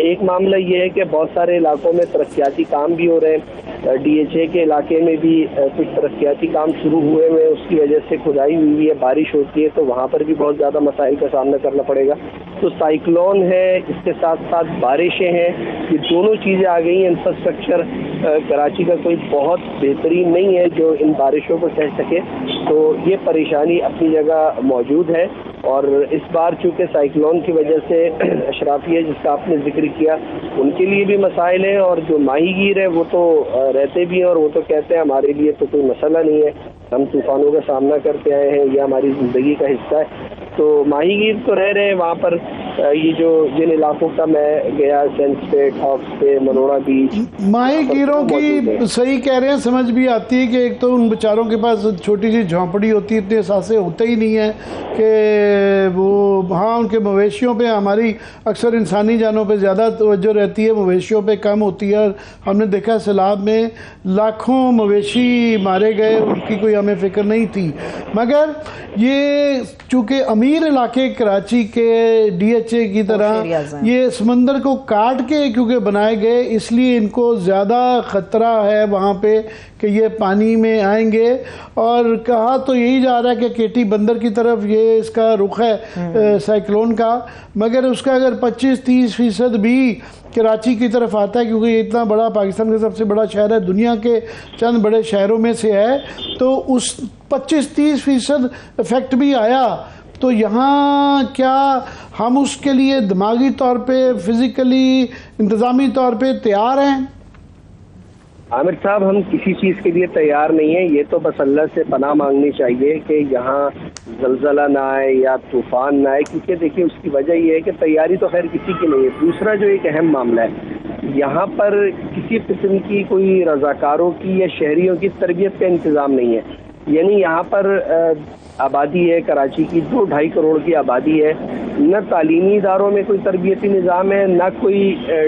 एक मामला ये है कि बहुत सारे इलाकों में तरक्याती काम भी हो रहे हैं। DHA के इलाके में भी कुछ तरक्याती काम शुरू हुए हैं, उसकी वजह से खुदाई हुई है, बारिश होती है तो वहाँ पर भी बहुत ज़्यादा मसाइल का सामना करना पड़ेगा। तो साइक्लोन है, इसके साथ साथ बारिशें हैं, ये दोनों चीज़ें आ गई हैं। इंफ्रास्ट्रक्चर कराची का कोई बहुत बेहतरीन नहीं है जो इन बारिशों को सह सके, तो ये परेशानी अपनी जगह मौजूद है। और इस बार चूँकि साइक्लोन की वजह से अशराफिया जिसका आपने जिक्र किया उनके लिए भी मसाइल हैं, और जो माहीगीर है वो तो रहते भी हैं और वो तो कहते हैं हमारे लिए तो कोई मसला नहीं है, हम तूफानों का सामना करते आए हैं, ये हमारी ज़िंदगी का हिस्सा है। तो माहीगीर तो रह रहे हैं वहाँ पर। ये जो जिन इलाकों का मैं गया, सेंस पे, हॉक्स पे, मनोड़ा बीच, माहीगीरों की सही कह रहे हैं, समझ भी आती है कि एक तो उन बेचारों के पास छोटी सी झोंपड़ी होती है, इतने एहसासे होते ही नहीं है कि वो, हाँ उनके मवेशियों पे, हमारी अक्सर इंसानी जानों पे ज़्यादा तवज्जो रहती है, मवेशियों पे कम होती है। हमने देखा सैलाब में लाखों मवेशी मारे गए, उनकी कोई हमें फिक्र नहीं थी। मगर ये चूँकि अमीर इलाके कराची के DHA की तरह ये समंदर को काट के क्योंकि बनाए गए, इसलिए इनको ज़्यादा ख़तरा है वहाँ पे कि ये पानी में आएंगे। और कहा तो यही जा रहा है कि केटी बंदर की तरफ ये इसका रुख है साइक्लोन का, मगर उसका अगर 25-30% भी कराची की तरफ आता है, क्योंकि ये इतना बड़ा, पाकिस्तान का सबसे बड़ा शहर है, दुनिया के चंद बड़े शहरों में से है, तो उस 25-30% इफेक्ट भी आया तो यहाँ क्या हम उसके लिए दिमागी तौर पे, फिजिकली, इंतज़ामी तौर पे तैयार हैं? आमिर साहब, हम किसी चीज़ के लिए तैयार नहीं है। ये तो बस अल्लाह से पनाह मांगनी चाहिए कि यहाँ ज़लज़ला ना आए या तूफ़ान ना आए, क्योंकि देखिए उसकी वजह ये है कि तैयारी तो खैर किसी की नहीं है। दूसरा जो एक अहम मामला है, यहाँ पर किसी किस्म की कोई रज़ाकारों की या शहरियों की तरबियत का इंतज़ाम नहीं है। यानी यहाँ पर आबादी है कराची की 2-2.5 करोड़ की आबादी है, न तालीमी इदारों में कोई तरबियती निज़ाम है, न कोई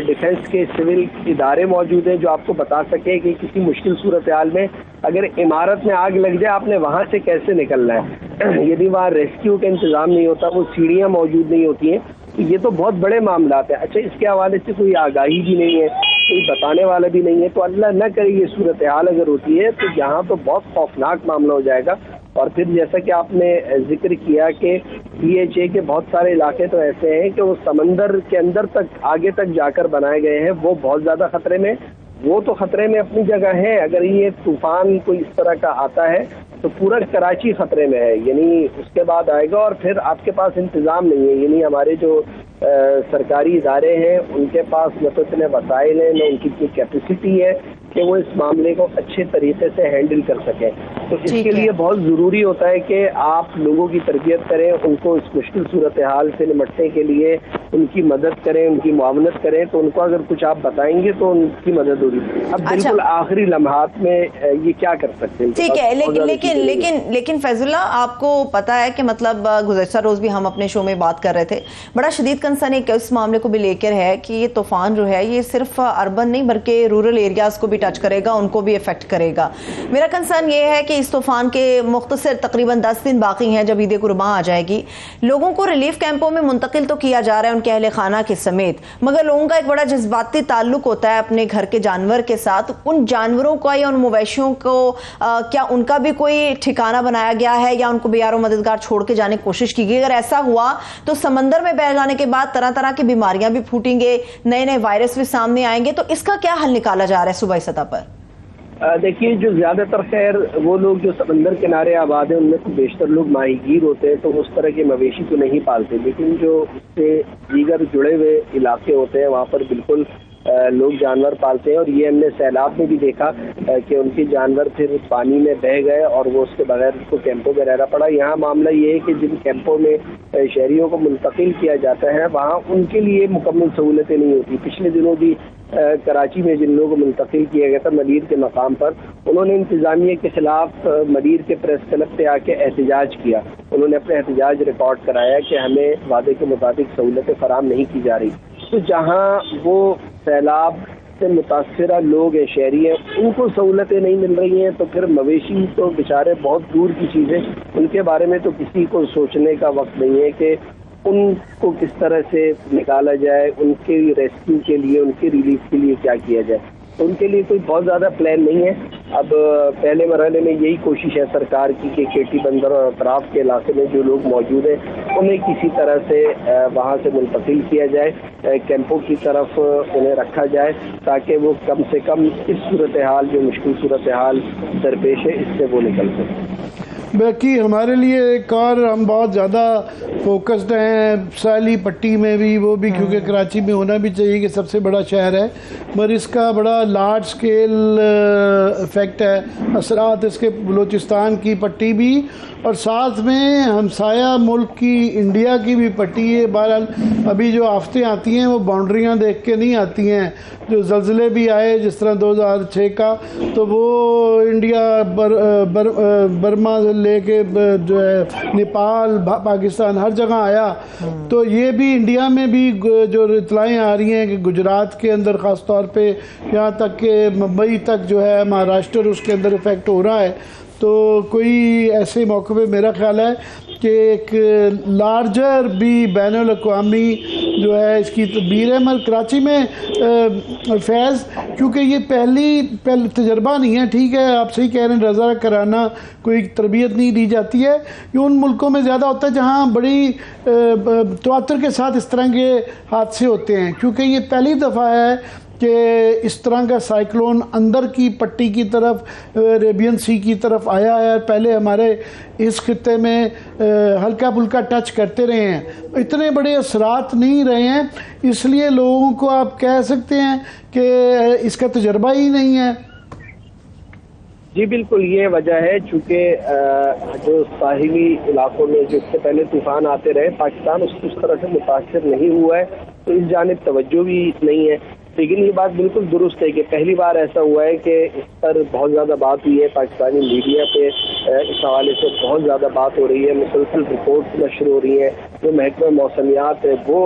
डिफेंस के सिविल इदारे मौजूद हैं जो आपको बता सके कि किसी मुश्किल सूरत हाल में अगर इमारत में आग लग जाए आपने वहाँ से कैसे निकलना है। यदि वहाँ रेस्क्यू का इंतज़ाम नहीं होता, वो सीढ़ियाँ मौजूद नहीं होती हैं, तो ये तो बहुत बड़े मामला हैं। अच्छा, इसके हवाले से कोई आगाही भी नहीं है, कोई बताने वाला भी नहीं है, तो अल्लाह न करे ये सूरत हाल अगर होती है तो यहाँ तो बहुत खौफनाक मामला हो जाएगा। और फिर जैसा कि आपने जिक्र किया कि DHA के बहुत सारे इलाके तो ऐसे हैं कि वो समंदर के अंदर तक, आगे तक जाकर बनाए गए हैं, वो बहुत ज़्यादा ख़तरे में, वो तो ख़तरे में अपनी जगह है। अगर ये तूफ़ान कोई इस तरह का आता है तो पूरा कराची ख़तरे में है, यानी उसके बाद आएगा और फिर आपके पास इंतज़ाम नहीं है। यानी हमारे जो सरकारी इदारे हैं उनके पास न तो इतने वसाइल हैं, न उनकी इतनी कैपेसिटी है कि वो इस मामले को अच्छे तरीके से हैंडल कर सकें। तो इसके लिए बहुत ज़रूरी होता है कि आप लोगों की तरबियत करें, उनको इस मुश्किल सूरत हाल से निपटने के लिए उनकी मदद करें, उनकी मुआवनत करें। तो उनको अगर कुछ आप बताएंगे तो उनकी मदद होगी। अब बिल्कुल आखिरी लम्हात में ये क्या कर सकते हैं? ठीक है, लेकिन फैजुल्ला, आपको पता है कि मतलब गुज़श्ता रोज़ भी हम अपने शो में बात कर रहे थे, बड़ा शदीद कंसर्न एक इस मामले को भी लेकर है कि ये तूफान जो है ये सिर्फ अर्बन नहीं बल्कि रूरल एरियाज को भी टच करेगा, उनको भी इफेक्ट करेगा। मेरा कंसर्न ये है कि इस तूफान के मुख्तसर तकरीबन 10 दिन बाकी हैं जब ईद कुर्बान आ जाएगी। लोगों को रिलीफ कैंपों में मुंतकिल तो किया जा रहा है उनके अहले खाना के समेत, मगर लोगों का एक बड़ा जज्बाती ताल्लुक होता है अपने घर के जानवर के साथ। उन जानवरों का या उन मवेशियों को क्या उनका भी कोई ठिकाना बनाया गया है या उनको बेयारो मददगार छोड़ के जाने की कोशिश की गई? अगर ऐसा हुआ तो समंदर में बह जाने के बाद तरह तरह की बीमारियां भी फूटेंगे, नए नए वायरस भी सामने आएंगे, तो इसका क्या हल निकाला जा रहा है सूबाई सतह पर? देखिए, जो ज्यादातर खैर वो लोग जो समंदर किनारे आबाद हैं उनमें तो बेशतर लोग माहीगीर होते हैं, तो उस तरह के मवेशी तो नहीं पालते, लेकिन जो उससे दीगर जुड़े हुए इलाके होते हैं वहाँ पर बिल्कुल लोग जानवर पालते हैं। और ये हमने सैलाब में भी देखा कि उनके जानवर फिर पानी में बह गए और वो उसके बगैर उसको कैंपों में रहना पड़ा। यहाँ मामला ये है कि जिन कैंपों में शहरियों को मुंतकिल किया जाता है वहाँ उनके लिए मुकम्मल सहूलतें नहीं होती। पिछले दिनों भी कराची में जिन लोगों को मुंतकिल किया गया था मलीर के मकाम पर, उन्होंने इंतजामिया के खिलाफ मलीर के प्रेस क्लब पे आके एहतजाज किया। उन्होंने अपना एहतजाज रिकॉर्ड कराया कि हमें वादे के मुताबिक सहूलतें फराम नहीं की जा रही। तो जहाँ वो सैलाब से मुतासरा लोग हैं, शहरी हैं, उनको सहूलतें नहीं मिल रही हैं, तो फिर मवेशी तो बेचारे बहुत दूर की चीज़ें, उनके बारे में तो किसी को सोचने का वक्त नहीं है कि उनको किस तरह से निकाला जाए, उनके रेस्क्यू के लिए, उनके रिलीफ के लिए क्या किया जाए। तो उनके लिए कोई बहुत ज़्यादा प्लान नहीं है। अब पहले मरहले में यही कोशिश है सरकार की कि केटी बंदर और अतराफ के इलाके में जो लोग मौजूद हैं उन्हें किसी तरह से वहाँ से मुंतकिल किया जाए, कैंपों की तरफ उन्हें रखा जाए, ताकि वो कम से कम इस सूरत हाल, जो मुश्किल सूरत हाल दरपेश है, इससे वो निकल सकें। बाकी हमारे लिए एक और हम बहुत ज़्यादा फोकस्ड हैं साली पट्टी में भी, वो भी क्योंकि कराची में होना भी चाहिए कि सबसे बड़ा शहर है, मगर इसका बड़ा लार्ज स्केल इफ़ेक्ट है, असरात इसके बलूचिस्तान की पट्टी भी और साथ में हमसाया मुल्क की इंडिया की भी पट्टी है। बहरहाल अभी जो आफतें आती हैं वो बाउंड्रियाँ देख के नहीं आती हैं। जो ज़लज़ले भी आए जिस तरह 2006 का, तो वो इंडिया बर्मा से लेके जो है नेपाल, पाकिस्तान, हर जगह आया। तो ये भी इंडिया में भी जो इतलाएँ आ रही हैं कि गुजरात के अंदर ख़ास तौर पे यहाँ तक के मुंबई तक जो है महाराष्ट्र, उसके अंदर इफ़ेक्ट हो रहा है। तो कोई ऐसे मौके पे मेरा ख्याल है कि एक लार्जर भी बैनुल अक़वामी जो है इसकी तदबीर है। मगर कराची में फैज़, क्योंकि ये पहली तजर्बा नहीं है, ठीक है आप सही कह रहे हैं, रज़ा कराना कोई तरबियत नहीं दी जाती है। ये उन मुल्कों में ज़्यादा होता है जहाँ बड़ी तवातुर के साथ इस तरह के हादसे होते हैं, क्योंकि ये पहली दफ़ा है कि इस तरह का साइक्लोन अंदर की पट्टी की तरफ, अरेबियन सी की तरफ आया है। पहले हमारे इस खित्ते में हल्का फुल्का टच करते रहे हैं, इतने बड़े असरात नहीं रहे हैं, इसलिए लोगों को आप कह सकते हैं कि इसका तजर्बा ही नहीं है। जी बिल्कुल, ये वजह है चूँकि जो साहिली इलाकों में जिससे पहले तूफान आते रहे, पाकिस्तान उस तरह से मुतासर नहीं हुआ है, तो इस जानिब तवज्जो भी नहीं है। लेकिन ये बात बिल्कुल दुरुस्त है कि पहली बार ऐसा हुआ है कि इस पर बहुत ज़्यादा बात हुई है, पाकिस्तानी मीडिया पे इस हवाले से बहुत ज़्यादा बात हो रही है, मुसलसल रिपोर्ट्स नशर हो रही हैं, जो महकमा मौसमियात है वो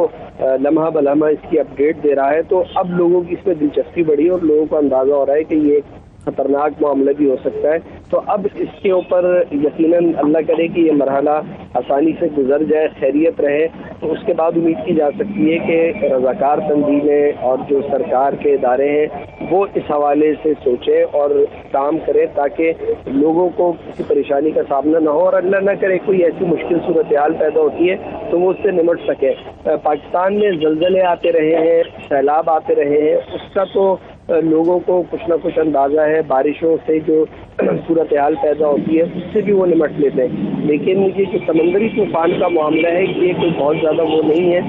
लम्हा बलम्हा इसकी अपडेट दे रहा है। तो अब लोगों की इसमें दिलचस्पी बढ़ी और लोगों को अंदाज़ा हो रहा है कि ये खतरनाक मामला भी हो सकता है। तो अब इसके ऊपर यकीनन अल्लाह करे कि ये मरहला आसानी से गुजर जाए, खैरियत रहे, तो उसके बाद उम्मीद की जा सकती है कि रज़ाकार तंजीमें और जो सरकार के इदारे हैं वो इस हवाले से सोचें और काम करें ताकि लोगों को किसी परेशानी का सामना ना हो और अल्लाह ना करे कोई ऐसी मुश्किल सूरत हाल पैदा होती है तो वो उससे निमट सके। पाकिस्तान में ज़लज़ले आते रहे हैं, सैलाब आते रहे हैं, उसका तो लोगों को कुछ ना कुछ अंदाज़ा है, बारिशों से जो सूरत हाल पैदा होती है उससे भी वो निमट लेते हैं। लेकिन ये जो समंदरी तूफ़ान का मामला है ये कोई बहुत ज़्यादा वो नहीं है,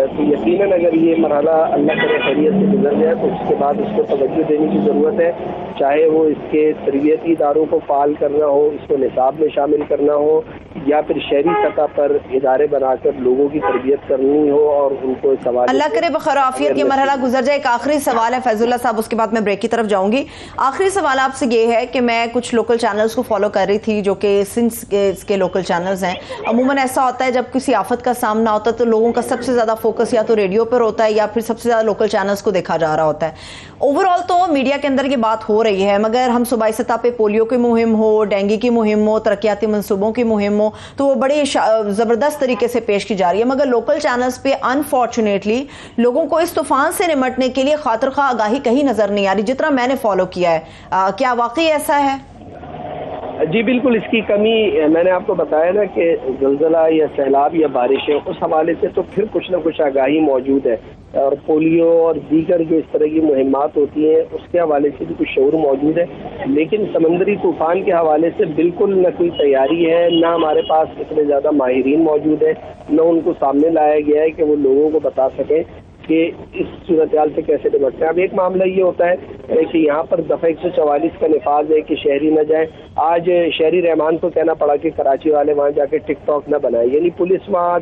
तो यकीनन अगर ये मरहला अल्लाह करे खैरियत से गुजर जाए तो उसके बाद उसको तवज्जो देने की ज़रूरत है, चाहे वो इसके तरबियती इदारों को फ़ाल करना हो, इसको निसाब में शामिल करना हो, या फिर शहरी सतह पर इदारे बनाकर लोगों की तरबियत करनी हो और उनको सवाल। अल्लाह करे बखैर आफियत ये मरहला गुजर जाए। एक आखिरी सवाल है फैजुल्लाह साहब, उसके बाद मैं ब्रेक की तरफ जाऊंगी। आखिरी सवाल आपसे ये है कि मैं कुछ लोकल चैनल्स को फॉलो कर रही थी जो कि सिंध के लोकल चैनल्स हैं। अमूमन ऐसा होता है जब किसी आफत का सामना होता है तो लोगों का सबसे ज़्यादा फोकस या तो रेडियो पर होता है या फिर सबसे ज़्यादा लोकल चैनल्स को देखा जा रहा होता है। ओवरऑल तो मीडिया के अंदर ये बात हो रही है, मगर हम सूबाई सतह पे पोलियो की मुहिम हो, डेंगू की मुहिम हो, तरक्याती मनसूबों की मुहिम हो, तो वो बड़े ज़बरदस्त तरीके से पेश की जा रही है, मगर लोकल चैनल्स पे अनफॉर्चुनेटली लोगों को इस तूफान से निमटने के लिए खातिर खा आगाही कहीं नज़र नहीं आ रही जितना मैंने फॉलो किया है। क्या वाकई ऐसा है? जी बिल्कुल, इसकी कमी मैंने आपको बताया ना कि ज़लज़ला या सैलाब या बारिशें, उस हवाले से तो फिर कुछ ना कुछ आगाही मौजूद है, और पोलियो और दीगर जो इस तरह की मुहिम्मात होती हैं उसके हवाले से भी कुछ शऊर मौजूद है, लेकिन समंदरी तूफान के हवाले से बिल्कुल न कोई तैयारी है, ना हमारे पास इतने ज़्यादा माहिरीन मौजूद है, न उनको सामने लाया गया है कि वो लोगों को बता सकें कि इस सूरत हाल से कैसे निपटते हैं। अब एक मामला ये होता है कि यहाँ पर दफ़ा 144 का निफाज है कि शहरी न जाए। आज शहरी रहमान को कहना पड़ा कि कराची वाले वहाँ जाके टिकटॉक न बनाए, यानी पुलिस वहाँ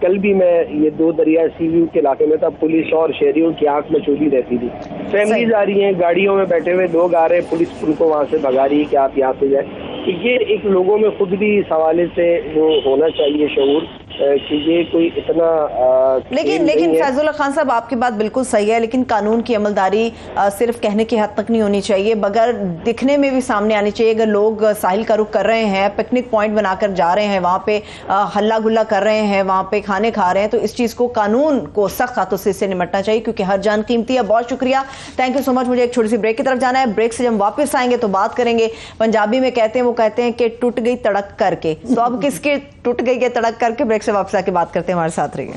कल भी मैं ये 2 दरिया सी व्यू के इलाके में था, पुलिस और शहरियों की आंख मचोली रहती थी। फैमिलीज आ रही हैं, गाड़ियों में बैठे हुए लोग आ रहे हैं, पुलिस उनको वहाँ से भगा रही है कि आप यहाँ से जाए। तो ये एक लोगों में खुद भी इस हवाले से वो होना चाहिए शऊर कि ये कोई इतना लेकिन फैजुल्लाह खान साहब, आपकी बात बिल्कुल सही है, लेकिन कानून की अमलदारी सिर्फ कहने की हद तक नहीं होनी चाहिए, बगैर दिखने में भी सामने आनी चाहिए। अगर लोग साहिल का रुख कर रहे हैं, पिकनिक पॉइंट बनाकर जा रहे हैं, वहाँ पे हल्ला गुल्ला कर रहे हैं, वहाँ पे खाने खा रहे हैं, तो इस चीज़ को कानून को सख्त हाथों से इससे निपटना चाहिए, क्योंकि हर जान कीमती है। बहुत शुक्रिया, थैंक यू सो मच। मुझे एक छोटी सी ब्रेक की तरफ जाना है, ब्रेक से जब वापस आएंगे तो बात करेंगे। पंजाबी में कहते हैं, वो कहते हैं कि टूट गई तड़क करके, तो अब किसके टूट गई है तड़क करके, ब्रेक से वापस आके बात करते हैं। हमारे साथ रहिए।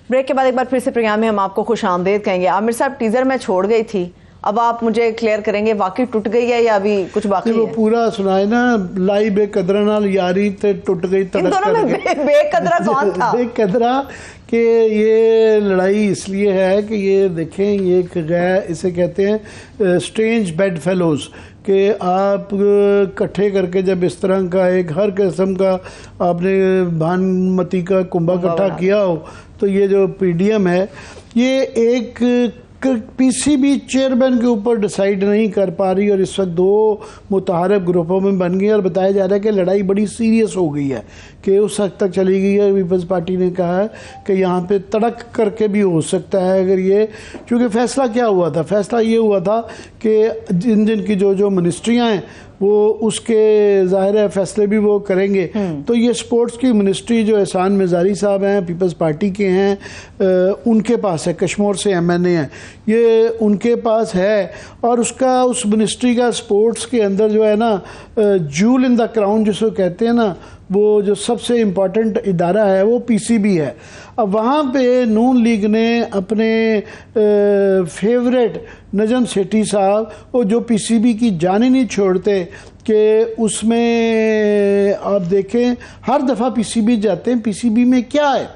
ब्रेक के बाद एक बार फिर से प्रोग्राम में हम आपको खुश आमदेद कहेंगे। आमिर साहब, टीजर मैं छोड़ गई थी, अब आप मुझे क्लियर करेंगे वाकई टूट गई है या अभी कुछ बाकी है? वो पूरा सुनाए ना, लाई बेकदरा नाल यारी ते टूट गई तड़क। इन दोनों में बेकदरा कौन था? बेकदरा कि ये लड़ाई इसलिए है कि ये देखें, ये एक गैर, इसे कहते हैं स्ट्रेंज बेड फेलोज, कि आप इकट्ठे करके जब इस तरह का एक हर किस्म का आपने भानुमती का कुंभा इकट्ठा किया हो, तो ये जो पीडीएम है ये एक पीसीबी चेयरमैन के ऊपर डिसाइड नहीं कर पा रही, और इस वक्त 2 मुतहारब ग्रुपों में बन गई, और बताया जा रहा है कि लड़ाई बड़ी सीरियस हो गई है, कि उस हद तक चली गई है। पीपल्स पार्टी ने कहा है कि यहाँ पे तड़क करके भी हो सकता है अगर ये, क्योंकि फैसला क्या हुआ था, फैसला ये हुआ था कि जिन जिन की जो मिनिस्ट्रियाँ हैं वो उसके ज़ाहिर है फैसले भी वो करेंगे। तो ये स्पोर्ट्स की मिनिस्ट्री जो एहसान मिज़ारी साहब हैं, पीपल्स पार्टी के हैं, उनके पास है, कश्मीर से एमएनए हैं, ये उनके पास है, और उसका उस मिनिस्ट्री का स्पोर्ट्स के अंदर जो है ना, जूल इन द क्राउन जिसको कहते हैं ना, वो जो सबसे इम्पॉर्टेंट इदारा है वो पीसीबी है। अब वहाँ पे नून लीग ने अपने फेवरेट नजम सेठी साहब, वो जो पीसीबी की जान ही नहीं छोड़ते, कि उसमें आप देखें हर दफ़ा पीसीबी जाते हैं, पीसीबी में क्या है,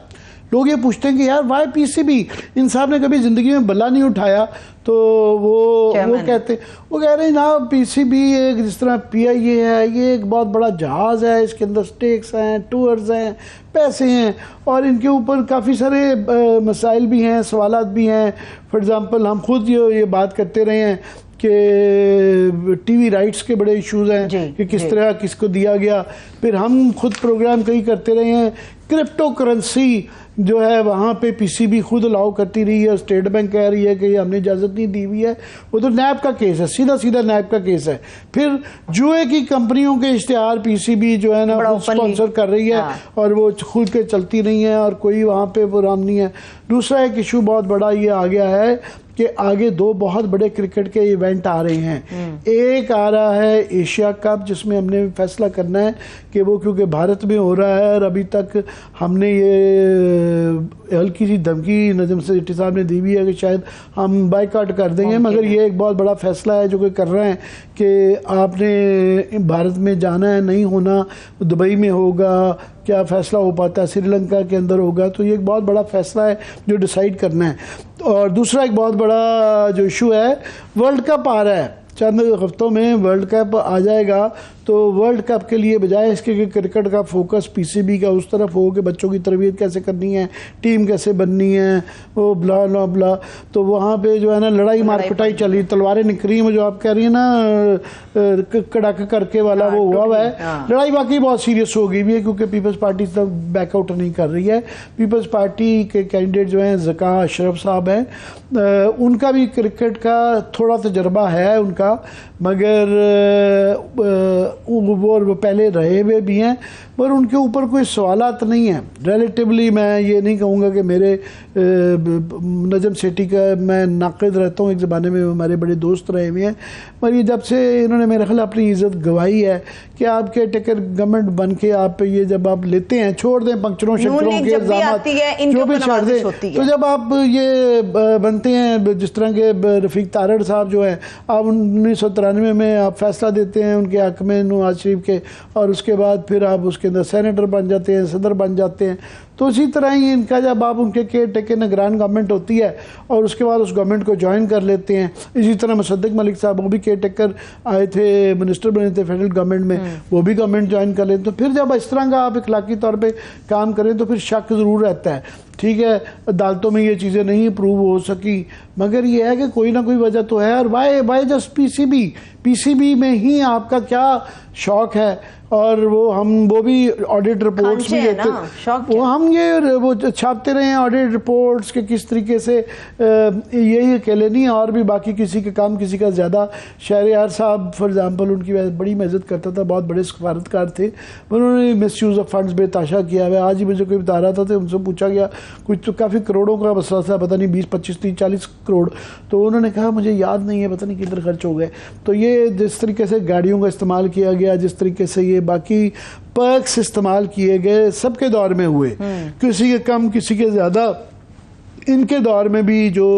लोग ये पूछते हैं कि यार वाई पीसीबी, इन साहब ने कभी ज़िंदगी में बल्ला नहीं उठाया, तो वो कह रहे हैं ना, पीसीबी एक जिस तरह पीआईए है, ये एक बहुत बड़ा जहाज़ है, इसके अंदर स्टेक्स हैं, टूर्स हैं, पैसे हैं, और इनके ऊपर काफ़ी सारे मसाइल भी हैं, सवालात भी हैं। फॉर एग्ज़ाम्पल हम खुद ये बात करते रहे हैं कि टीवी राइट्स के बड़े इश्यूज हैं कि किस तरह किसको दिया गया, फिर हम खुद प्रोग्राम कई करते रहे हैं। क्रिप्टो करेंसी जो है वहाँ पे पीसीबी खुद अलाउ करती रही है, स्टेट बैंक कह रही है कि हमने इजाज़त नहीं दी हुई है, वो तो नैब का केस है, सीधा सीधा नैब का केस है। फिर जुए की कंपनियों के इश्तिहार पीसीबी जो है ना स्पॉन्सर कर रही है, और वो खुद के चलती नहीं है, और कोई वहाँ पे प्रोग्राम नहीं है। दूसरा एक इशू बहुत बड़ा ये आ गया है कि आगे 2 बहुत बड़े क्रिकेट के इवेंट आ रहे हैं। एक आ रहा है एशिया कप, जिसमें हमने फैसला करना है कि वो, क्योंकि भारत में हो रहा है और अभी तक हमने ये हल्की सी धमकी नजम सेठी साहब ने दी हुई है कि शायद हम बाइकआउट कर देंगे, मगर ये एक बहुत बड़ा फैसला है जो कि कर रहे हैं कि आपने भारत में जाना है, नहीं होना, दुबई में होगा, क्या फ़ैसला हो पाता है, श्रीलंका के अंदर होगा, तो ये एक बहुत बड़ा फ़ैसला है जो डिसाइड करना है। और दूसरा एक बहुत बड़ा जो इशू है, वर्ल्ड कप आ रहा है, चंद हफ्तों में वर्ल्ड कप आ जाएगा, तो वर्ल्ड कप के लिए बजाय इसके कि क्रिकेट का फोकस पीसीबी का उस तरफ हो कि बच्चों की तरबियत कैसे करनी है, टीम कैसे बननी है, वो ब्ला ब्ला ब्ला, तो वहाँ पे जो है ना लड़ाई मार पिटाई चली, तलवारें निकली हैं, जो आप कह रही है ना कड़क करके वाला वो हुआ है। लड़ाई वाकई बहुत सीरियस हो गई भी है, क्योंकि पीपल्स पार्टी तक बैकआउट नहीं कर रही है। पीपल्स पार्टी के कैंडिडेट जो हैं ज़का अशरफ साहब हैं, उनका भी क्रिकेट का थोड़ा तजर्बा है उनका, मगर वो पहले रहे हुए भी हैं, पर उनके ऊपर कोई सवालात नहीं है रिलेटिवली। मैं ये नहीं कहूँगा कि मेरे नजम सेठी का मैं नाक़िद रहता हूँ, एक ज़माने में हमारे बड़े दोस्त रहे हुए हैं, पर ये जब से इन्होंने मेरे ख्याल अपनी इज़्ज़त गवाई है कि आपके टेकर गवर्नमेंट बन के आप ये जब आप लेते हैं, छोड़ दें पंक्चरों शक्करों के इल्ज़ामात जो भी छोड़ दें, तो जब आप ये बनते हैं जिस तरह के रफ़ीक तारड़ साहब जो हैं, आप 1993 में आप फैसला देते हैं उनके हक़ में नवाज शरीफ के, और उसके बाद फिर आप उसके अंदर सेनेटर बन जाते हैं, सदर बन जाते हैं। तो इसी तरह ही इनका जब आप उनके केयर टेकर निगरान गवर्नमेंट होती है और उसके बाद उस गवर्नमेंट को ज्वाइन कर लेते हैं, इसी तरह मुसद्दिक मलिक साहब वो भी केयर टेकर आए थे, मिनिस्टर बने थे फेडरल गवर्नमेंट में, वो भी गवर्नमेंट ज्वाइन कर लेते, तो फिर जब इस तरह का आप इखलाकी तौर पे काम करें तो फिर शक ज़रूर रहता है। ठीक है, अदालतों में ये चीज़ें नहीं प्रूव हो सकी, मगर ये है कि कोई ना कोई वजह तो है। और वाई जस्ट पीसीबी में ही आपका क्या शौक है, और वो भी ऑडिट रिपोर्ट्स भी देते, वो हम वो छापते रहे हैं ऑडिट रिपोर्ट्स के किस तरीके से यही अकेले नहीं, और भी बाकी किसी के काम किसी का ज़्यादा। शहरयार साहब फॉर एग्जांपल, उनकी बड़ी मैं इज़्ज़त करता था, बहुत बड़े सफारतकार थे, उन्होंने मिस यूज़ ऑफ फंड्स बेताशा किया हुआ। आज ही मुझे कोई बता रहा था, तो उनसे पूछा गया, कुछ तो काफ़ी करोड़ों का मसला था, पता नहीं 20, 25, 30, 40 करोड़, तो उन्होंने कहा मुझे याद नहीं है, पता नहीं किधर खर्च हो गए। तो ये जिस तरीके से गाड़ियों का इस्तेमाल किया गया, जिस तरीके से ये बाकी पर्क्स इस्तेमाल किए गए, सबके दौर में हुए, किसी के कम किसी के ज़्यादा। इनके दौर में भी जो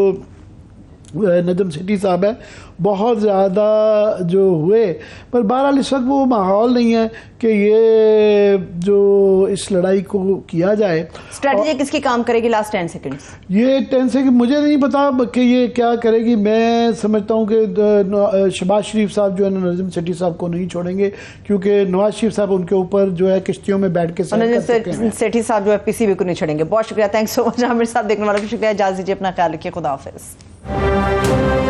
नजम सेठी साहब है बहुत ज़्यादा जो हुए, पर बहरहाल इस वक्त वो माहौल नहीं है कि ये जो इस लड़ाई को किया जाए। स्ट्रेटजी किसकी काम करेगी? Last 10 seconds. ये 10 सेकंड मुझे नहीं पता कि ये क्या करेगी। मैं समझता हूँ कि शहबाज शरीफ साहब जो है नजम सेठी साहब को नहीं छोड़ेंगे, क्योंकि नवाज शरीफ साहब उनके ऊपर जो है किश्तियों में बैठ के सेठी साहब जो है पीसीबी को नहीं छोड़ेंगे। बहुत शुक्रिया, थैंक्स सो मच आमिर साहब। देखने वालों को शुक्रिया, इजाज़त दीजिए, अपना ख्याल रखिए, खुदा हाफिज़।